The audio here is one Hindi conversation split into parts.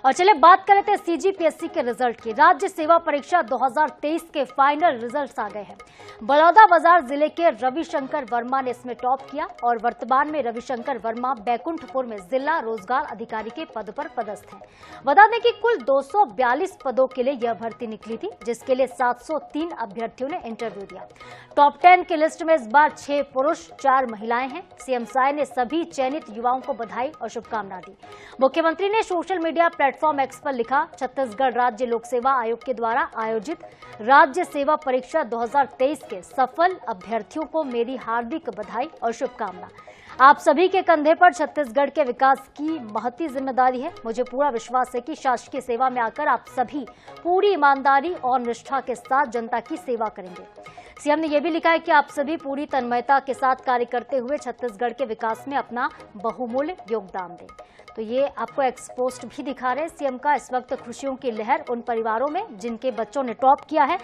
और चले बात कर लेते हैं सीजीपीएससी के रिजल्ट की। राज्य सेवा परीक्षा 2023 के फाइनल रिजल्ट्स आ गए हैं। बलौदाबाजार जिले के रविशंकर वर्मा ने इसमें टॉप किया और वर्तमान में रविशंकर वर्मा बैकुंठपुर में जिला रोजगार अधिकारी के पद पर पदस्थ हैं। बता दें कि कुल 242 पदों के लिए यह भर्ती निकली थी, जिसके लिए 703 अभ्यर्थियों ने इंटरव्यू दिया। टॉप 10 की लिस्ट में इस बार 6 पुरुष 4 महिलाएं हैं। सीएम साय ने सभी चयनित युवाओं को बधाई और शुभकामनाएं दी। मुख्यमंत्री ने सोशल मीडिया प्लेटफॉर्म एक्स पर लिखा, छत्तीसगढ़ राज्य लोक सेवा आयोग के द्वारा आयोजित राज्य सेवा परीक्षा 2023 के सफल अभ्यर्थियों को मेरी हार्दिक बधाई और शुभकामना। आप सभी के कंधे पर छत्तीसगढ़ के विकास की महती जिम्मेदारी है। मुझे पूरा विश्वास है कि शासकीय सेवा में आकर आप सभी पूरी ईमानदारी और निष्ठा के साथ जनता की सेवा करेंगे। सीएम ने यह भी लिखा है कि आप सभी पूरी तन्मयता के साथ कार्य करते हुए छत्तीसगढ़ के विकास में अपना बहुमूल्य योगदान दें। तो ये आपको एक्सपोस्ट भी दिखा रहे हैं सीएम का। इस वक्त खुशियों की लहर उन परिवारों में जिनके बच्चों ने टॉप किया है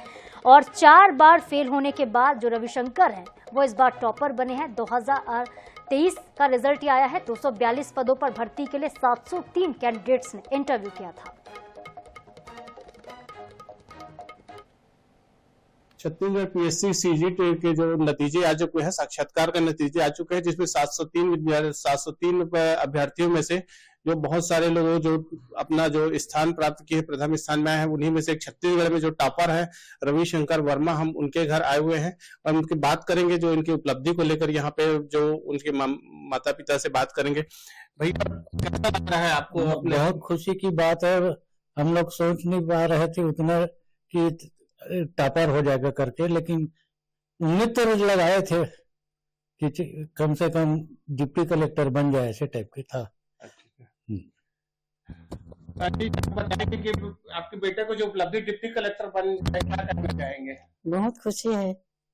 और 4 बार फेल होने के बाद जो रविशंकर हैं वो इस बार टॉपर बने हैं। 2023 का रिजल्ट ही आया है। 242 पदों पर भर्ती के लिए 703 कैंडिडेट्स ने इंटरव्यू किया था। छत्तीसगढ़ पीएससी सीजीट के जो नतीजे आ चुके हैं, साक्षात्कार का नतीजे आ चुके हैं, जिसमें 703 अभ्यर्थियों में से जो बहुत सारे लोग जो अपना जो स्थान प्राप्त किए, प्रथम स्थान में आए हैं, उन्हीं में से एक छत्तीसगढ़ में जो टॉपर है रविशंकर वर्मा, हम उनके घर आए हुए हैं और उनकी बात करेंगे। जो इनकी उपलब्धि को लेकर यहाँ पे जो उनके माता पिता से बात करेंगे। भैया, कैसा लग रहा है आपको? बहुत खुशी की बात है। हम लोग सोच नहीं पा रहे थे उतना कि टॉपर हो जाएगा करके, लेकिन उम्मीद तो लगाए थे कि कम से कम डिप्टी कलेक्टर बन जाए, ऐसे टाइप के था। बताएंगे कि आपके बेटे को जो उपलब्धि डिप्टी कलेक्टर बन जाए, क्या कहना चाहेंगे? बहुत खुशी है।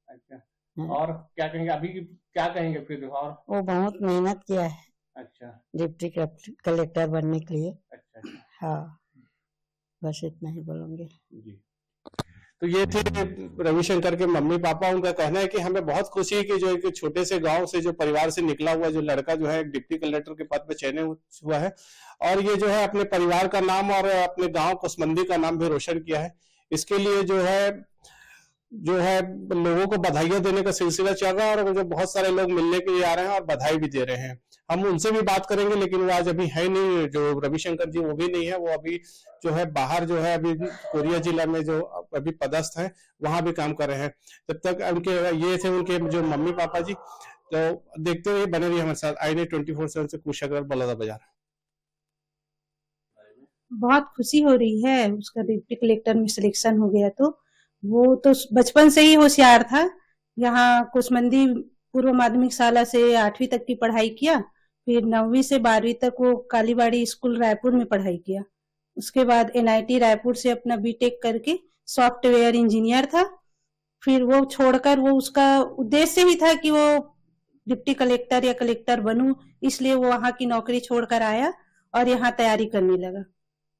अच्छा, और क्या कहेंगे अभी? क्या कहेंगे फिर? और वो बहुत मेहनत किया है। अच्छा, डिप्टी कलेक्टर बनने के लिए। अच्छा, हाँ, बस इतना ही बोलूंगे जी। तो ये थे रविशंकर के मम्मी पापा। उनका कहना है कि हमें बहुत खुशी है कि जो एक छोटे से गांव से जो परिवार से निकला हुआ जो लड़का जो है डिप्टी कलेक्टर के पद पर चयनित हुआ है और ये जो है अपने परिवार का नाम और अपने गांव कुसमंदी का नाम भी रोशन किया है। इसके लिए जो है लोगों को बधाइयां देने का सिलसिला चल रहा है और जो बहुत सारे लोग मिलने के लिए आ रहे हैं और बधाई भी दे रहे हैं। हम उनसे भी बात करेंगे, लेकिन वो आज अभी है नहीं। जो रविशंकर जी वो भी नहीं है, वो अभी जो है बाहर जो है अभी कोरिया जिला में जो अभी पदस्थ है वहां भी काम कर रहे हैं। जब तक उनके ये थे उनके जो मम्मी पापा जी। तो देखते हुए बने रहिए हमारे साथ। आईने 24/7 से कुश अग्रवाल, बलौदाबाजार। बहुत खुशी हो रही है, उसका डिप्टी कलेक्टर में सिलेक्शन हो गया। तो वो तो बचपन से ही होशियार था। यहाँ कुसमंदी पूर्व माध्यमिक शाला से 8वीं तक की पढ़ाई किया, फिर 9वीं से 12वीं तक वो कालीबाड़ी स्कूल रायपुर में पढ़ाई किया। उसके बाद एनआईटी रायपुर से अपना बीटेक करके सॉफ्टवेयर इंजीनियर था। फिर वो छोड़कर, वो उसका उद्देश्य ही था कि वो डिप्टी कलेक्टर या कलेक्टर बनूं, इसलिए वो वहां की नौकरी छोड़कर आया और यहाँ तैयारी करने लगा।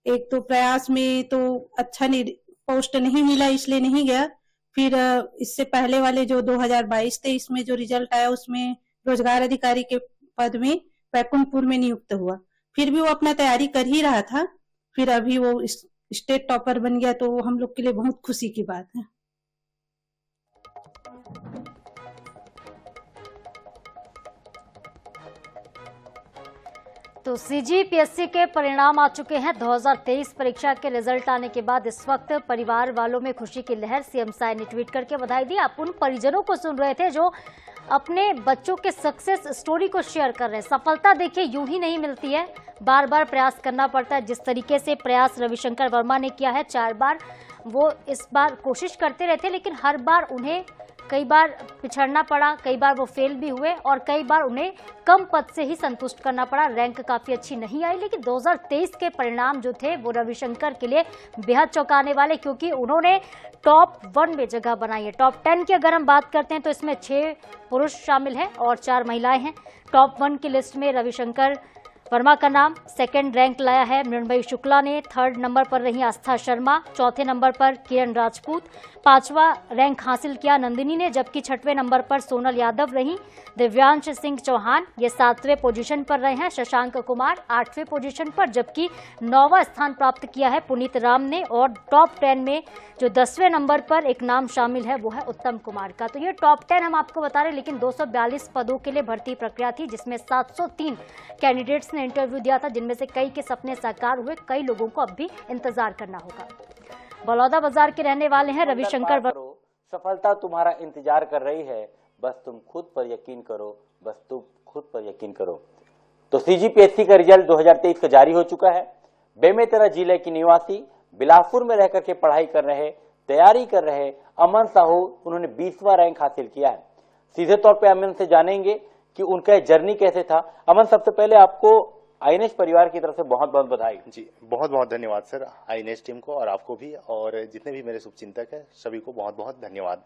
एक तो प्रयास में तो अच्छा पोस्ट नहीं मिला, इसलिए नहीं गया। फिर इससे पहले वाले जो 2022-23 में जो रिजल्ट आया, उसमें रोजगार अधिकारी के पद में बैकुंठपुर में नियुक्त हुआ। फिर भी वो अपना तैयारी कर ही रहा था। फिर अभी वो स्टेट टॉपर बन गया, तो वो हम लोग के लिए बहुत खुशी की बात है। तो सीजीपीएससी के परिणाम आ चुके हैं। 2023 परीक्षा के रिजल्ट आने के बाद इस वक्त परिवार वालों में खुशी की लहर। सीएम साय ने ट्वीट करके बधाई दी। आप उन परिजनों को सुन रहे थे जो अपने बच्चों के सक्सेस स्टोरी को शेयर कर रहे हैं। सफलता देखिए यूं ही नहीं मिलती है, बार बार प्रयास करना पड़ता है। जिस तरीके से प्रयास रविशंकर वर्मा ने किया है, 4 बार वो इस बार कोशिश करते रहे थे, लेकिन हर बार उन्हें कई बार पिछड़ना पड़ा, कई बार वो फेल भी हुए और कई बार उन्हें कम पद से ही संतुष्ट करना पड़ा। रैंक काफ़ी अच्छी नहीं आई, लेकिन 2023 के परिणाम जो थे वो रविशंकर के लिए बेहद चौंकाने वाले, क्योंकि उन्होंने टॉप 1 में जगह बनाई है। टॉप 10 की अगर हम बात करते हैं तो इसमें 6 पुरुष शामिल हैं और 4 महिलाएं हैं। टॉप 1 की लिस्ट में रविशंकर वर्मा का नाम सेकंड रैंक लाया है मृणमयी शुक्ला ने, थर्ड नंबर पर रही आस्था शर्मा, चौथे नंबर पर किरण राजपूत, पांचवा रैंक हासिल किया नंदिनी ने, जबकि छठवें नंबर पर सोनल यादव रही। दिव्यांश सिंह चौहान ये 7वें पोजीशन पर रहे हैं, शशांक कुमार 8वें पोजीशन पर, जबकि 9वां स्थान प्राप्त किया है पुनीत राम ने। और टॉप 10 में जो 10वें नंबर पर एक नाम शामिल है वो है उत्तम कुमार का। तो ये टॉप 10 हम आपको बता रहे हैं, लेकिन 242 पदों के लिए भर्ती प्रक्रिया थी, जिसमें 703 कैंडिडेट्स ने इंटरव्यू दिया था, जिनमें से कई के सपने साकार हुए, कई लोगों को अब भी इंतजार करना होगा। बलौदा बाजार के रहने वाले हैं रविशंकर। सफलता तुम्हारा इंतजार कर रही है, बस तुम खुद पर यकीन करो, बस तुम खुद पर यकीन करो। तो सीजीपीएससी का रिजल्ट 2023 का जारी हो चुका है। बेमेतरा जिले की निवासी बिलासपुर में रहकर के पढ़ाई कर रहे, तैयारी कर रहे अमन साहू, उन्होंने 20वां रैंक हासिल किया है। सीधे तौर पे अमन से जानेंगे कि उनका जर्नी कैसे था। अमन, सबसे पहले आपको आईएनएस परिवार की तरफ से बहुत बहुत बधाई। जी, बहुत बहुत धन्यवाद सर, आईएनएस टीम को और आपको भी, और जितने भी मेरे शुभचिंतक हैं सभी को बहुत बहुत धन्यवाद।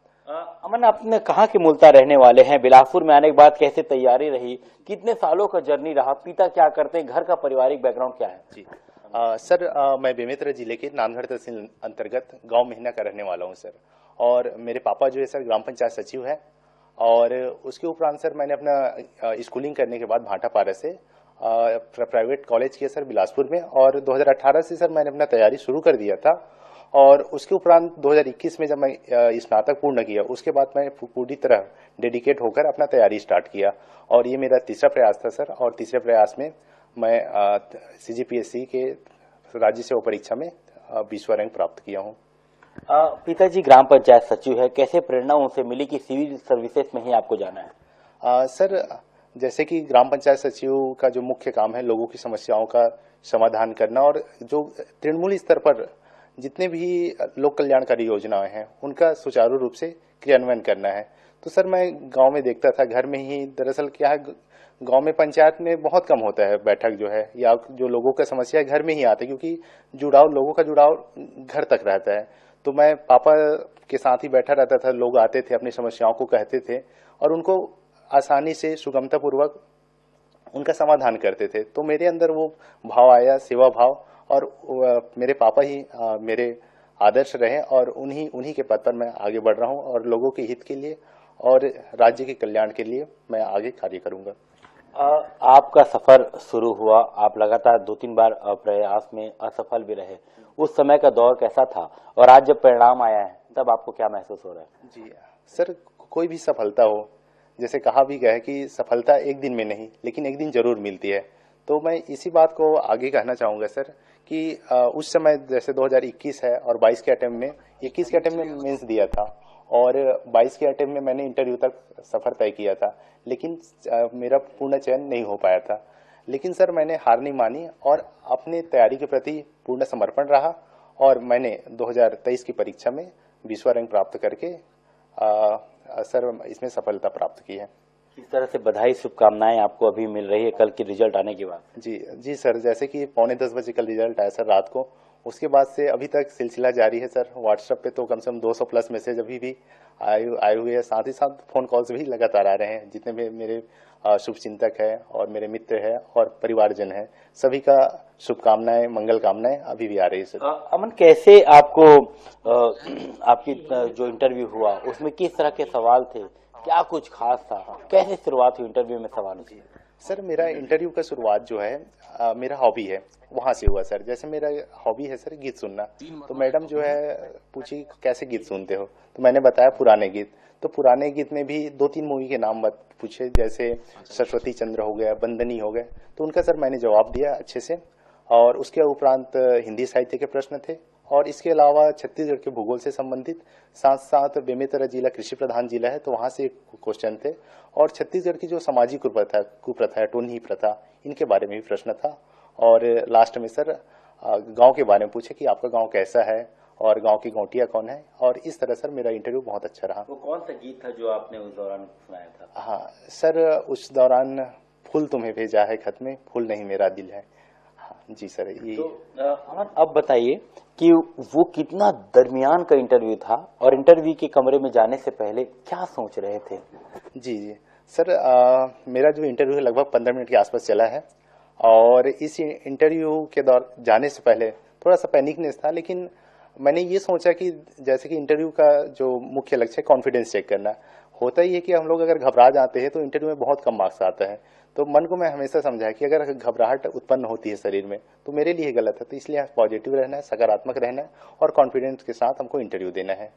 अमन, आपने कहाँ के मूलतः रहने वाले हैं? बिलासपुर में आने के बाद कैसे तैयारी रही? कितने सालों का जर्नी रहा? पिता क्या करते हैं? घर का पारिवारिक बैकग्राउंड क्या है? जी सर, मैं बेमेतरा जिले के नांदगढ़ तहसील अंतर्गत गांव महीना का रहने वाला हूं सर। और मेरे पापा जो है सर ग्राम पंचायत सचिव है, और उसके उपरांत सर मैंने अपना स्कूलिंग करने के बाद भाटापारा से प्राइवेट कॉलेज किया सर बिलासपुर में, और 2018 से सर मैंने अपना तैयारी शुरू कर दिया था। और उसके उपरांत 2021 में जब मैं स्नातक पूर्ण किया, उसके बाद मैं पूरी तरह डेडिकेट होकर अपना तैयारी स्टार्ट किया, और ये मेरा तीसरा प्रयास था सर। और तीसरे प्रयास में मैं सीजीपीएससी के राज्य सेवा परीक्षा में 20वां रैंक प्राप्त किया हूँ। पिताजी ग्राम पंचायत सचिव है, कैसे प्रेरणा उनसे मिली कि सिविल सर्विसेज में ही आपको जाना है? सर, जैसे कि ग्राम पंचायत सचिव का जो मुख्य काम है लोगों की समस्याओं का समाधान करना, और जो तृणमूल स्तर पर जितने भी लोक कल्याणकारी योजनाएं हैं उनका सुचारू रूप से क्रियान्वयन करना है। तो सर मैं गांव में देखता था, घर में ही, दरअसल क्या है, गांव में पंचायत में बहुत कम होता है बैठक जो है, या जो लोगों का समस्या है घर में ही आते, क्योंकि लोगों का जुड़ाव घर तक रहता है। तो मैं पापा के साथ ही बैठा रहता था, लोग आते थे, अपनी समस्याओं को कहते थे, और उनको आसानी से सुगमता पूर्वक उनका समाधान करते थे। तो मेरे अंदर वो भाव आया, सेवा भाव, और मेरे पापा ही मेरे आदर्श रहे, और उन्हीं के पद पर मैं आगे बढ़ रहा हूँ, और लोगों के हित के लिए और राज्य के कल्याण के लिए मैं आगे कार्य करूंगा। आपका सफर शुरू हुआ, आप लगातार 2-3 बार प्रयास में असफल भी रहे, उस समय का दौर कैसा था, और आज जब परिणाम आया है तब आपको क्या महसूस हो रहा है? जी सर, कोई भी सफलता हो, जैसे कहा भी गया है कि सफलता एक दिन में नहीं लेकिन एक दिन जरूर मिलती है। तो मैं इसी बात को आगे कहना चाहूंगा सर कि उस समय जैसे 2021 है और 22 के अटेम्प्ट में, 21 के अटेम्प्ट में मेंस दिया था, और 22 के अटेम्प्ट में मैंने इंटरव्यू तक सफर तय किया था, लेकिन मेरा पूर्ण चयन नहीं हो पाया था। लेकिन सर मैंने हार नहीं मानी और अपने तैयारी के प्रति पूर्ण समर्पण रहा, और मैंने 2023 की परीक्षा में 20वां रैंक प्राप्त करके सर इसमें सफलता प्राप्त की है। इस तरह से बधाई, शुभकामनाएं आपको अभी मिल रही है कल की रिजल्ट आने के बाद? जी सर, जैसे कि 9:45 बजे कल रिजल्ट आया सर रात को, उसके बाद से अभी तक सिलसिला जारी है सर। व्हाट्सएप पे तो कम से कम 200 प्लस मैसेज अभी भी आए हुए हैं, साथ ही साथ फोन कॉल्स भी लगातार आ रहे हैं। जितने भी मेरे शुभचिंतक है और मेरे मित्र है और परिवारजन है, सभी का शुभकामनाएं, मंगल कामनाएं अभी भी आ रही है सर। अमन, कैसे आपको आपकी जो इंटरव्यू हुआ उसमें किस तरह के सवाल थे, क्या कुछ खास था, कैसे शुरुआत हुई इंटरव्यू में सवाल की? सर मेरा इंटरव्यू का शुरुआत जो है मेरा हॉबी है, वहां से हुआ सर। जैसे मेरा हॉबी है सर गीत सुनना, तो मैडम जो है पूछी कैसे गीत सुनते हो, तो मैंने बताया पुराने गीत। तो पुराने गीत में भी 2-3 मूवी के नाम पूछे, जैसे सरस्वती चंद्र हो गया, बंदनी हो गए, तो उनका सर मैंने जवाब दिया अच्छे से। और उसके उपरांत हिंदी साहित्य के प्रश्न थे, और इसके अलावा छत्तीसगढ़ के भूगोल से संबंधित, साथ साथ बेमेतरा जिला कृषि प्रधान जिला है तो वहां से क्वेश्चन थे, और छत्तीसगढ़ की जो सामाजिक कुप्रथा है, टोनही प्रथा, इनके बारे में भी प्रश्न था। और लास्ट में सर गांव के बारे में पूछे कि आपका गांव कैसा है और गांव की गौटिया कौन है, और इस तरह सर मेरा इंटरव्यू बहुत अच्छा रहा। वो कौन सा गीत था जो आपने उस दौरान सुनाया था? हाँ सर, उस दौरान फूल तुम्हें भेजा है खत में, फूल नहीं मेरा दिल है। जी सर, ये तो अब बताइए कि वो कितना दरमियान का इंटरव्यू था, और इंटरव्यू के कमरे में जाने से पहले क्या सोच रहे थे? जी सर, मेरा जो इंटरव्यू है लगभग 15 मिनट के आसपास चला है, और इस इंटरव्यू के दौर जाने से पहले थोड़ा सा पैनिकनेस था, लेकिन मैंने ये सोचा कि जैसे कि इंटरव्यू का जो मुख्य लक्ष्य है कॉन्फिडेंस चेक करना, होता ही है कि हम लोग अगर घबरा जाते हैं तो इंटरव्यू में बहुत कम मार्क्स आता है। तो मन को मैं हमेशा समझाया कि अगर घबराहट उत्पन्न होती है शरीर में तो मेरे लिए गलत है, तो इसलिए पॉजिटिव रहना है, सकारात्मक रहना है और कॉन्फिडेंस के साथ हमको इंटरव्यू देना है।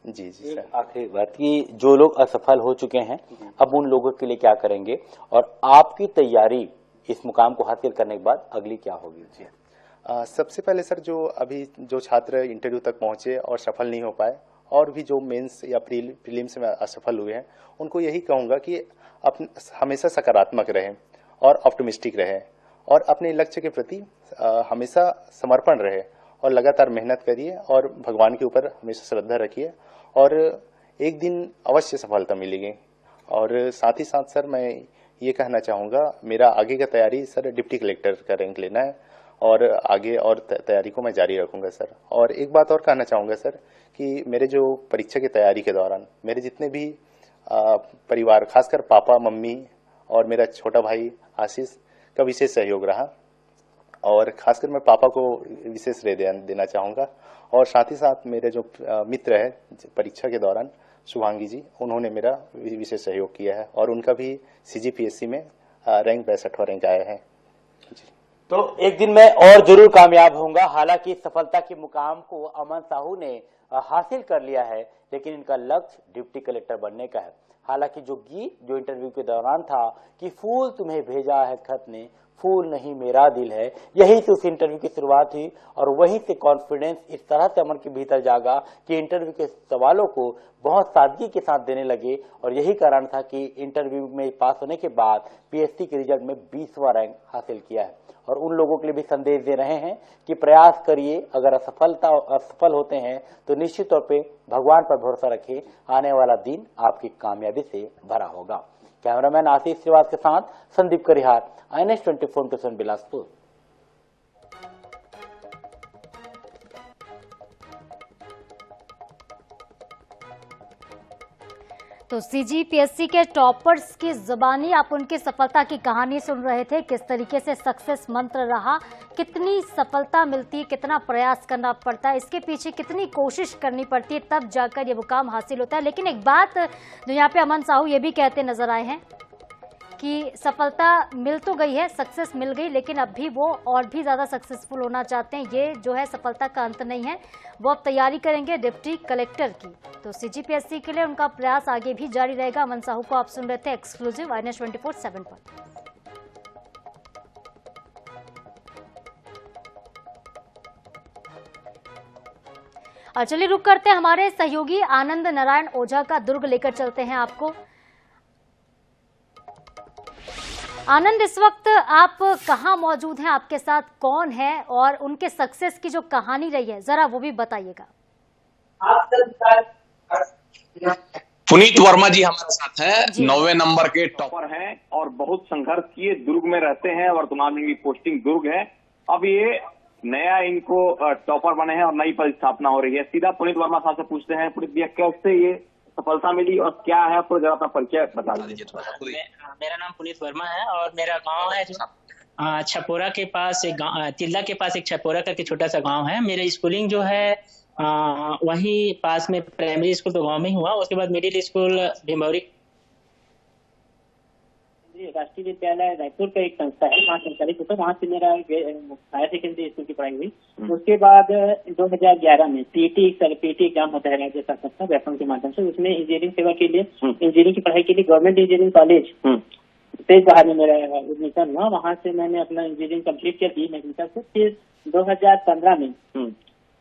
जी सर। आखिरी बात कि जो लोग असफल हो चुके हैं अब उन लोगों के लिए क्या करेंगे और आपकी तैयारी इस मुकाम को हासिल करने के बाद अगली क्या होगी? जी सबसे पहले सर, जो अभी जो छात्र इंटरव्यू तक पहुंचे और सफल नहीं हो पाए और भी जो मेंस या प्रीलिम्स में असफल हुए हैं, उनको यही कहूंगा कि हमेशा सकारात्मक रहें और ऑप्टिमिस्टिक रहें और अपने लक्ष्य के प्रति हमेशा समर्पण रहे और लगातार मेहनत करिए और भगवान के ऊपर हमेशा श्रद्धा रखिए और एक दिन अवश्य सफलता मिलेगी। और साथ ही साथ सर मैं ये कहना चाहूँगा, मेरा आगे का तैयारी सर डिप्टी कलेक्टर का रैंक लेना है और आगे और तैयारी को मैं जारी रखूंगा सर। और एक बात और कहना चाहूँगा सर कि मेरे जो परीक्षा की तैयारी के दौरान मेरे जितने भी परिवार, खासकर पापा मम्मी और मेरा छोटा भाई आशीष का विशेष सहयोग रहा और खासकर मैं पापा को विशेष श्रेय देना चाहूँगा। और साथ ही साथ मेरे जो मित्र है परीक्षा के दौरान, शुभांगी जी, उन्होंने मेरा विशेष सहयोग किया है और उनका भी CGPSC में रैंक 62वां रैंक आया है। जी। तो एक दिन मैं और जरूर कामयाब होऊंगा। हालांकि सफलता के मुकाम को अमन साहू ने हासिल कर लिया है, लेकिन इनका लक्ष्य डिप्टी कलेक्टर बनने का है। हालांकि जो गीत जो इंटरव्यू के दौरान था कि फूल तुम्हें भेजा है खत ने, फूल नहीं मेरा दिल है, यही से उस इंटरव्यू की शुरुआत हुई और वहीं से कॉन्फिडेंस इस तरह से अमन के भीतर जागा कि इंटरव्यू के सवालों को बहुत सादगी के साथ देने लगे और यही कारण था कि इंटरव्यू में पास होने के बाद PSC के रिजल्ट में 20वां रैंक हासिल किया है। और उन लोगों के लिए भी संदेश दे रहे हैं कि प्रयास करिए, अगर असफल होते हैं तो निश्चित तौर पे भगवान पर भरोसा रखिए, आने वाला दिन आपकी कामयाबी से भरा होगा। कैमरामैन आशीष श्रीवास के साथ संदीप करिहार, INS 24 बिलासपुर। तो CGPSC के टॉपर्स की जुबानी आप उनकी सफलता की कहानी सुन रहे थे, किस तरीके से सक्सेस मंत्र रहा, कितनी सफलता मिलती है, कितना प्रयास करना पड़ता है, इसके पीछे कितनी कोशिश करनी पड़ती है, तब जाकर ये मुकाम हासिल होता है। लेकिन एक बात जो यहाँ पे अमन साहू ये भी कहते नजर आए हैं कि सफलता मिल तो गई है, सक्सेस मिल गई, लेकिन अब भी वो और भी ज़्यादा सक्सेसफुल होना चाहते हैं। ये जो है सफलता का अंत नहीं है, वो अब तैयारी करेंगे डिप्टी कलेक्टर की। तो CGPSC के लिए उनका प्रयास आगे भी जारी रहेगा। अमन साहू को आप सुन रहे थे एक्सक्लूसिव INS 24/7 पर। और चलिए रुक करते हैं, हमारे सहयोगी आनंद नारायण ओझा का दुर्ग लेकर चलते हैं आपको। आनंद, इस वक्त आप कहाँ मौजूद हैं, आपके साथ कौन है और उनके सक्सेस की जो कहानी रही है जरा वो भी बताइएगा। पुनीत वर्मा जी हमारे साथ है, 9वें नंबर के टॉपर हैं और बहुत संघर्ष किए, दुर्ग में रहते हैं, वर्तमान में इनकी पोस्टिंग दुर्ग है। अब ये नया इनको टॉपर बने हैं और नई पदस्थापना हो रही है। सीधा पुनीत वर्मा साहब से पूछते हैं, पुनीत भैया कैसे ये सफलता मिली और क्या है, आपको जरा अपना परिचय बता दीजिए थोड़ा। मेरा नाम पुनीत वर्मा है और मेरा गांव है जो छपोरा के पास एक गांव, तिल्ला के पास एक छपोरा करके छोटा सा गांव है। मेरा स्कूलिंग जो है वहीं पास में, प्राइमरी स्कूल तो गांव में ही हुआ, उसके बाद मिडिल स्कूल भिंभौरी राष्ट्रीय विद्यालय रायपुर का एक संस्था है, वहाँ संचालित होता है, वहाँ से मेरा हायर सेकेंडरी स्कूल की पढ़ाई हुई। उसके बाद 2011 में पीटी एग्जाम होता है राज्य शासन का व्यापम के माध्यम से, उसमें इंजीनियरिंग सेवा के लिए, इंजीनियरिंग की पढ़ाई के लिए गवर्नमेंट इंजीनियरिंग कॉलेज तेज बहार में मेरा एडमिशन हुआ। वहाँ से मैंने अपना इंजीनियरिंग कंप्लीट किया BE मैकेनिकल से। फिर 2015 में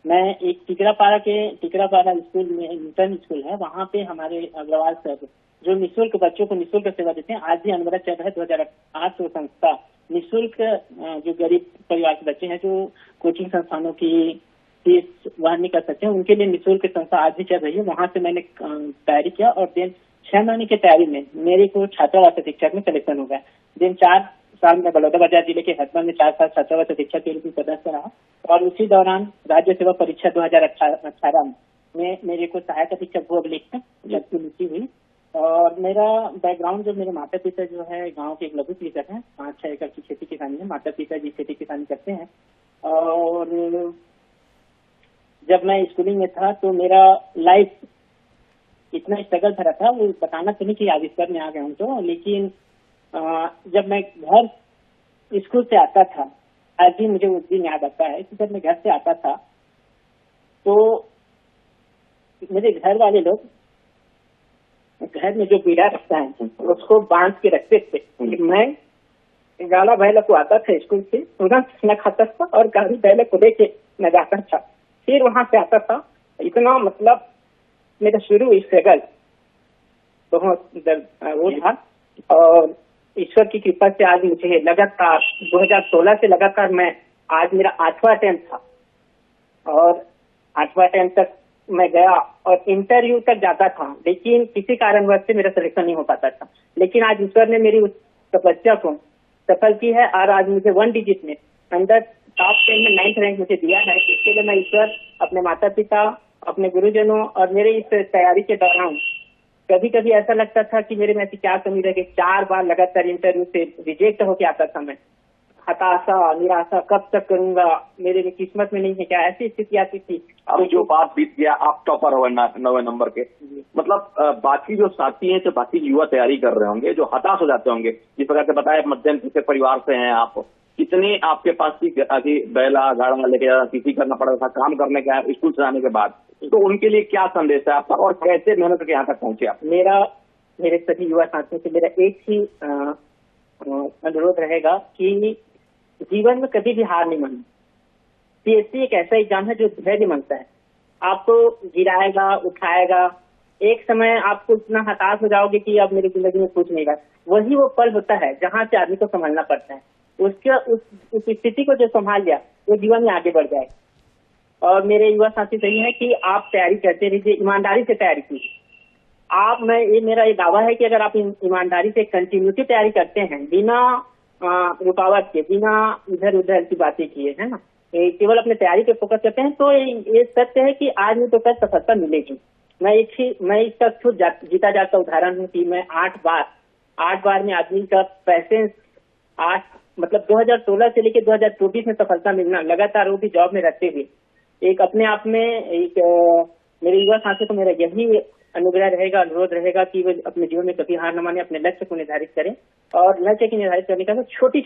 मैं एक टिकरापाड़ा स्कूल में, इंटर्न स्कूल है, वहाँ पे हमारे अग्रवाल सर जो निःशुल्क बच्चों को निःशुल्क सेवा देते हैं, आज भी अनवरत चल रहा है। 2008 से संस्था निःशुल्क जो गरीब परिवार के बच्चे हैं जो कोचिंग संस्थानों की फीस वहन नहीं कर सकते हैं, उनके लिए निःशुल्क संस्था आज भी चल रही है। वहाँ से मैंने तैयारी किया और देन 6 महीने की तैयारी में मेरे को छात्रावास अधीक्षक में सिलेक्शन हो गया। देन 4 साल में बलौदाबाजार जिले के हथमा में 4 साल छात्रावास अधीक्षक के रूप में पदस्थ रहा और उसी दौरान राज्य सेवा परीक्षा 2018 में मेरे को सहायक अधीक्षक भू अभिलेख में नियुक्ति हुई और मेरा बैकग्राउंड जो मेरे माता पिता जो है गांव के एक लघु कृषक हैं, 5-6 एकड़ की खेती किसानी है। माता पिता जी खेती किसानी करते हैं। और जब मैं स्कूलिंग में था तो मेरा लाइफ इतना स्ट्रगल भरा था, वो बताना तो नहीं कि आज इस पर में आ गया हूँ तो, लेकिन जब मैं घर स्कूल से आता था, आज भी मुझे उस दिन याद आता है कि जब मैं घर से आता था तो मेरे घर वाले लोग घर में जो पीड़ा रखता है उसको बांध के रखते थे कि मैं गाला भैला को आता था स्कूल से, न खाता था और गाली भैला को लेके न जाता था, फिर वहां से आता था। इतना मतलब मेरा शुरू स्ट्रगल बहुत वो था। और ईश्वर की कृपा से आज मुझे लगातार 2016 से लगातार मैं आज मेरा 8वां अटेम्प्ट था और 8वां अटेम्प्ट तक मैं गया और इंटरव्यू तक जाता था, लेकिन किसी कारणवश से मेरा सिलेक्शन नहीं हो पाता था। लेकिन आज ईश्वर ने मेरी उस तपस्या को सफल की है और आज मुझे 1 डिजिट में अंदर टॉप 10 में 9th रैंक मुझे दिया है। इसके लिए मैं ईश्वर, अपने माता पिता, अपने गुरुजनों और मेरे इस तैयारी के दौरान कभी कभी ऐसा लगता था कि मेरे में ऐसी क्या कमी रह गई। 4 बार लगातार इंटरव्यू से रिजेक्ट होके आता था मैं। हताशा, निराशा, कब तक करूंगा, मेरे में किस्मत में नहीं है क्या, ऐसी स्थिति आती थी। अब जो बात बीत गया, आप टॉपर हो 9वें नंबर के, मतलब बाकी जो साथी हैं, जो बाकी युवा तैयारी कर रहे होंगे, जो हताश हो जाते होंगे, जिस प्रकार से बताया मध्यम के परिवार से हैं आप, कितने आपके पास की बैला गाड़ा लेके जाना किसी करना पड़ा था काम करने का स्कूल से आने के बाद, तो उनके लिए क्या संदेश है आपका और कैसे मेहनत करके यहाँ तक पहुंचे आप? मेरे सभी युवा साथियों से मेरा एक ही अनुरोध रहेगा कि जीवन में कभी भी हार नहीं माननी। पीएससी एक ऐसा एग्जाम है जो धैर्य मांगता है, आपको गिराएगा, उठाएगा। एक समय आपको इतना हताश हो जाओगे कि अब मेरी जिंदगी में कुछ नहीं रहा। वही वो पल होता है जहाँ से आदमी को संभालना पड़ता है। उसके उस स्थिति को जो संभाल लिया वो जीवन में आगे बढ़ जाए। और मेरे युवा साथी सही है कि आप तैयारी करते रहिए, ईमानदारी से तैयारी कीजिए। ये मेरा एक दावा है कि अगर आप ईमानदारी से कंटिन्यूटी तैयारी करते हैं, बिना रुकावट के, बिना इधर उधर की बातें किए, है ना, केवल अपने तैयारी पे फोकस करते हैं, तो ये सत्य है कि आज नहीं तो कल सफलता मिलेगी। मैं इसका खुद जीता जाता उदाहरण हूँ कि मैं 8 बार में आदमी का पैसेंस 8 2016 से लेकर 2024 में सफलता मिलना, लगातार वो भी जॉब में रहते हुए, एक अपने आप में एक मेरे युवा साथी को मेरा यही अनुग्रह रहेगा, अनुरोध रहेगा कि वे अपने जीवन में कभी हार न माने, अपने लक्ष्य को निर्धारित करें और लक्ष्य की निर्धारित करने का छोटी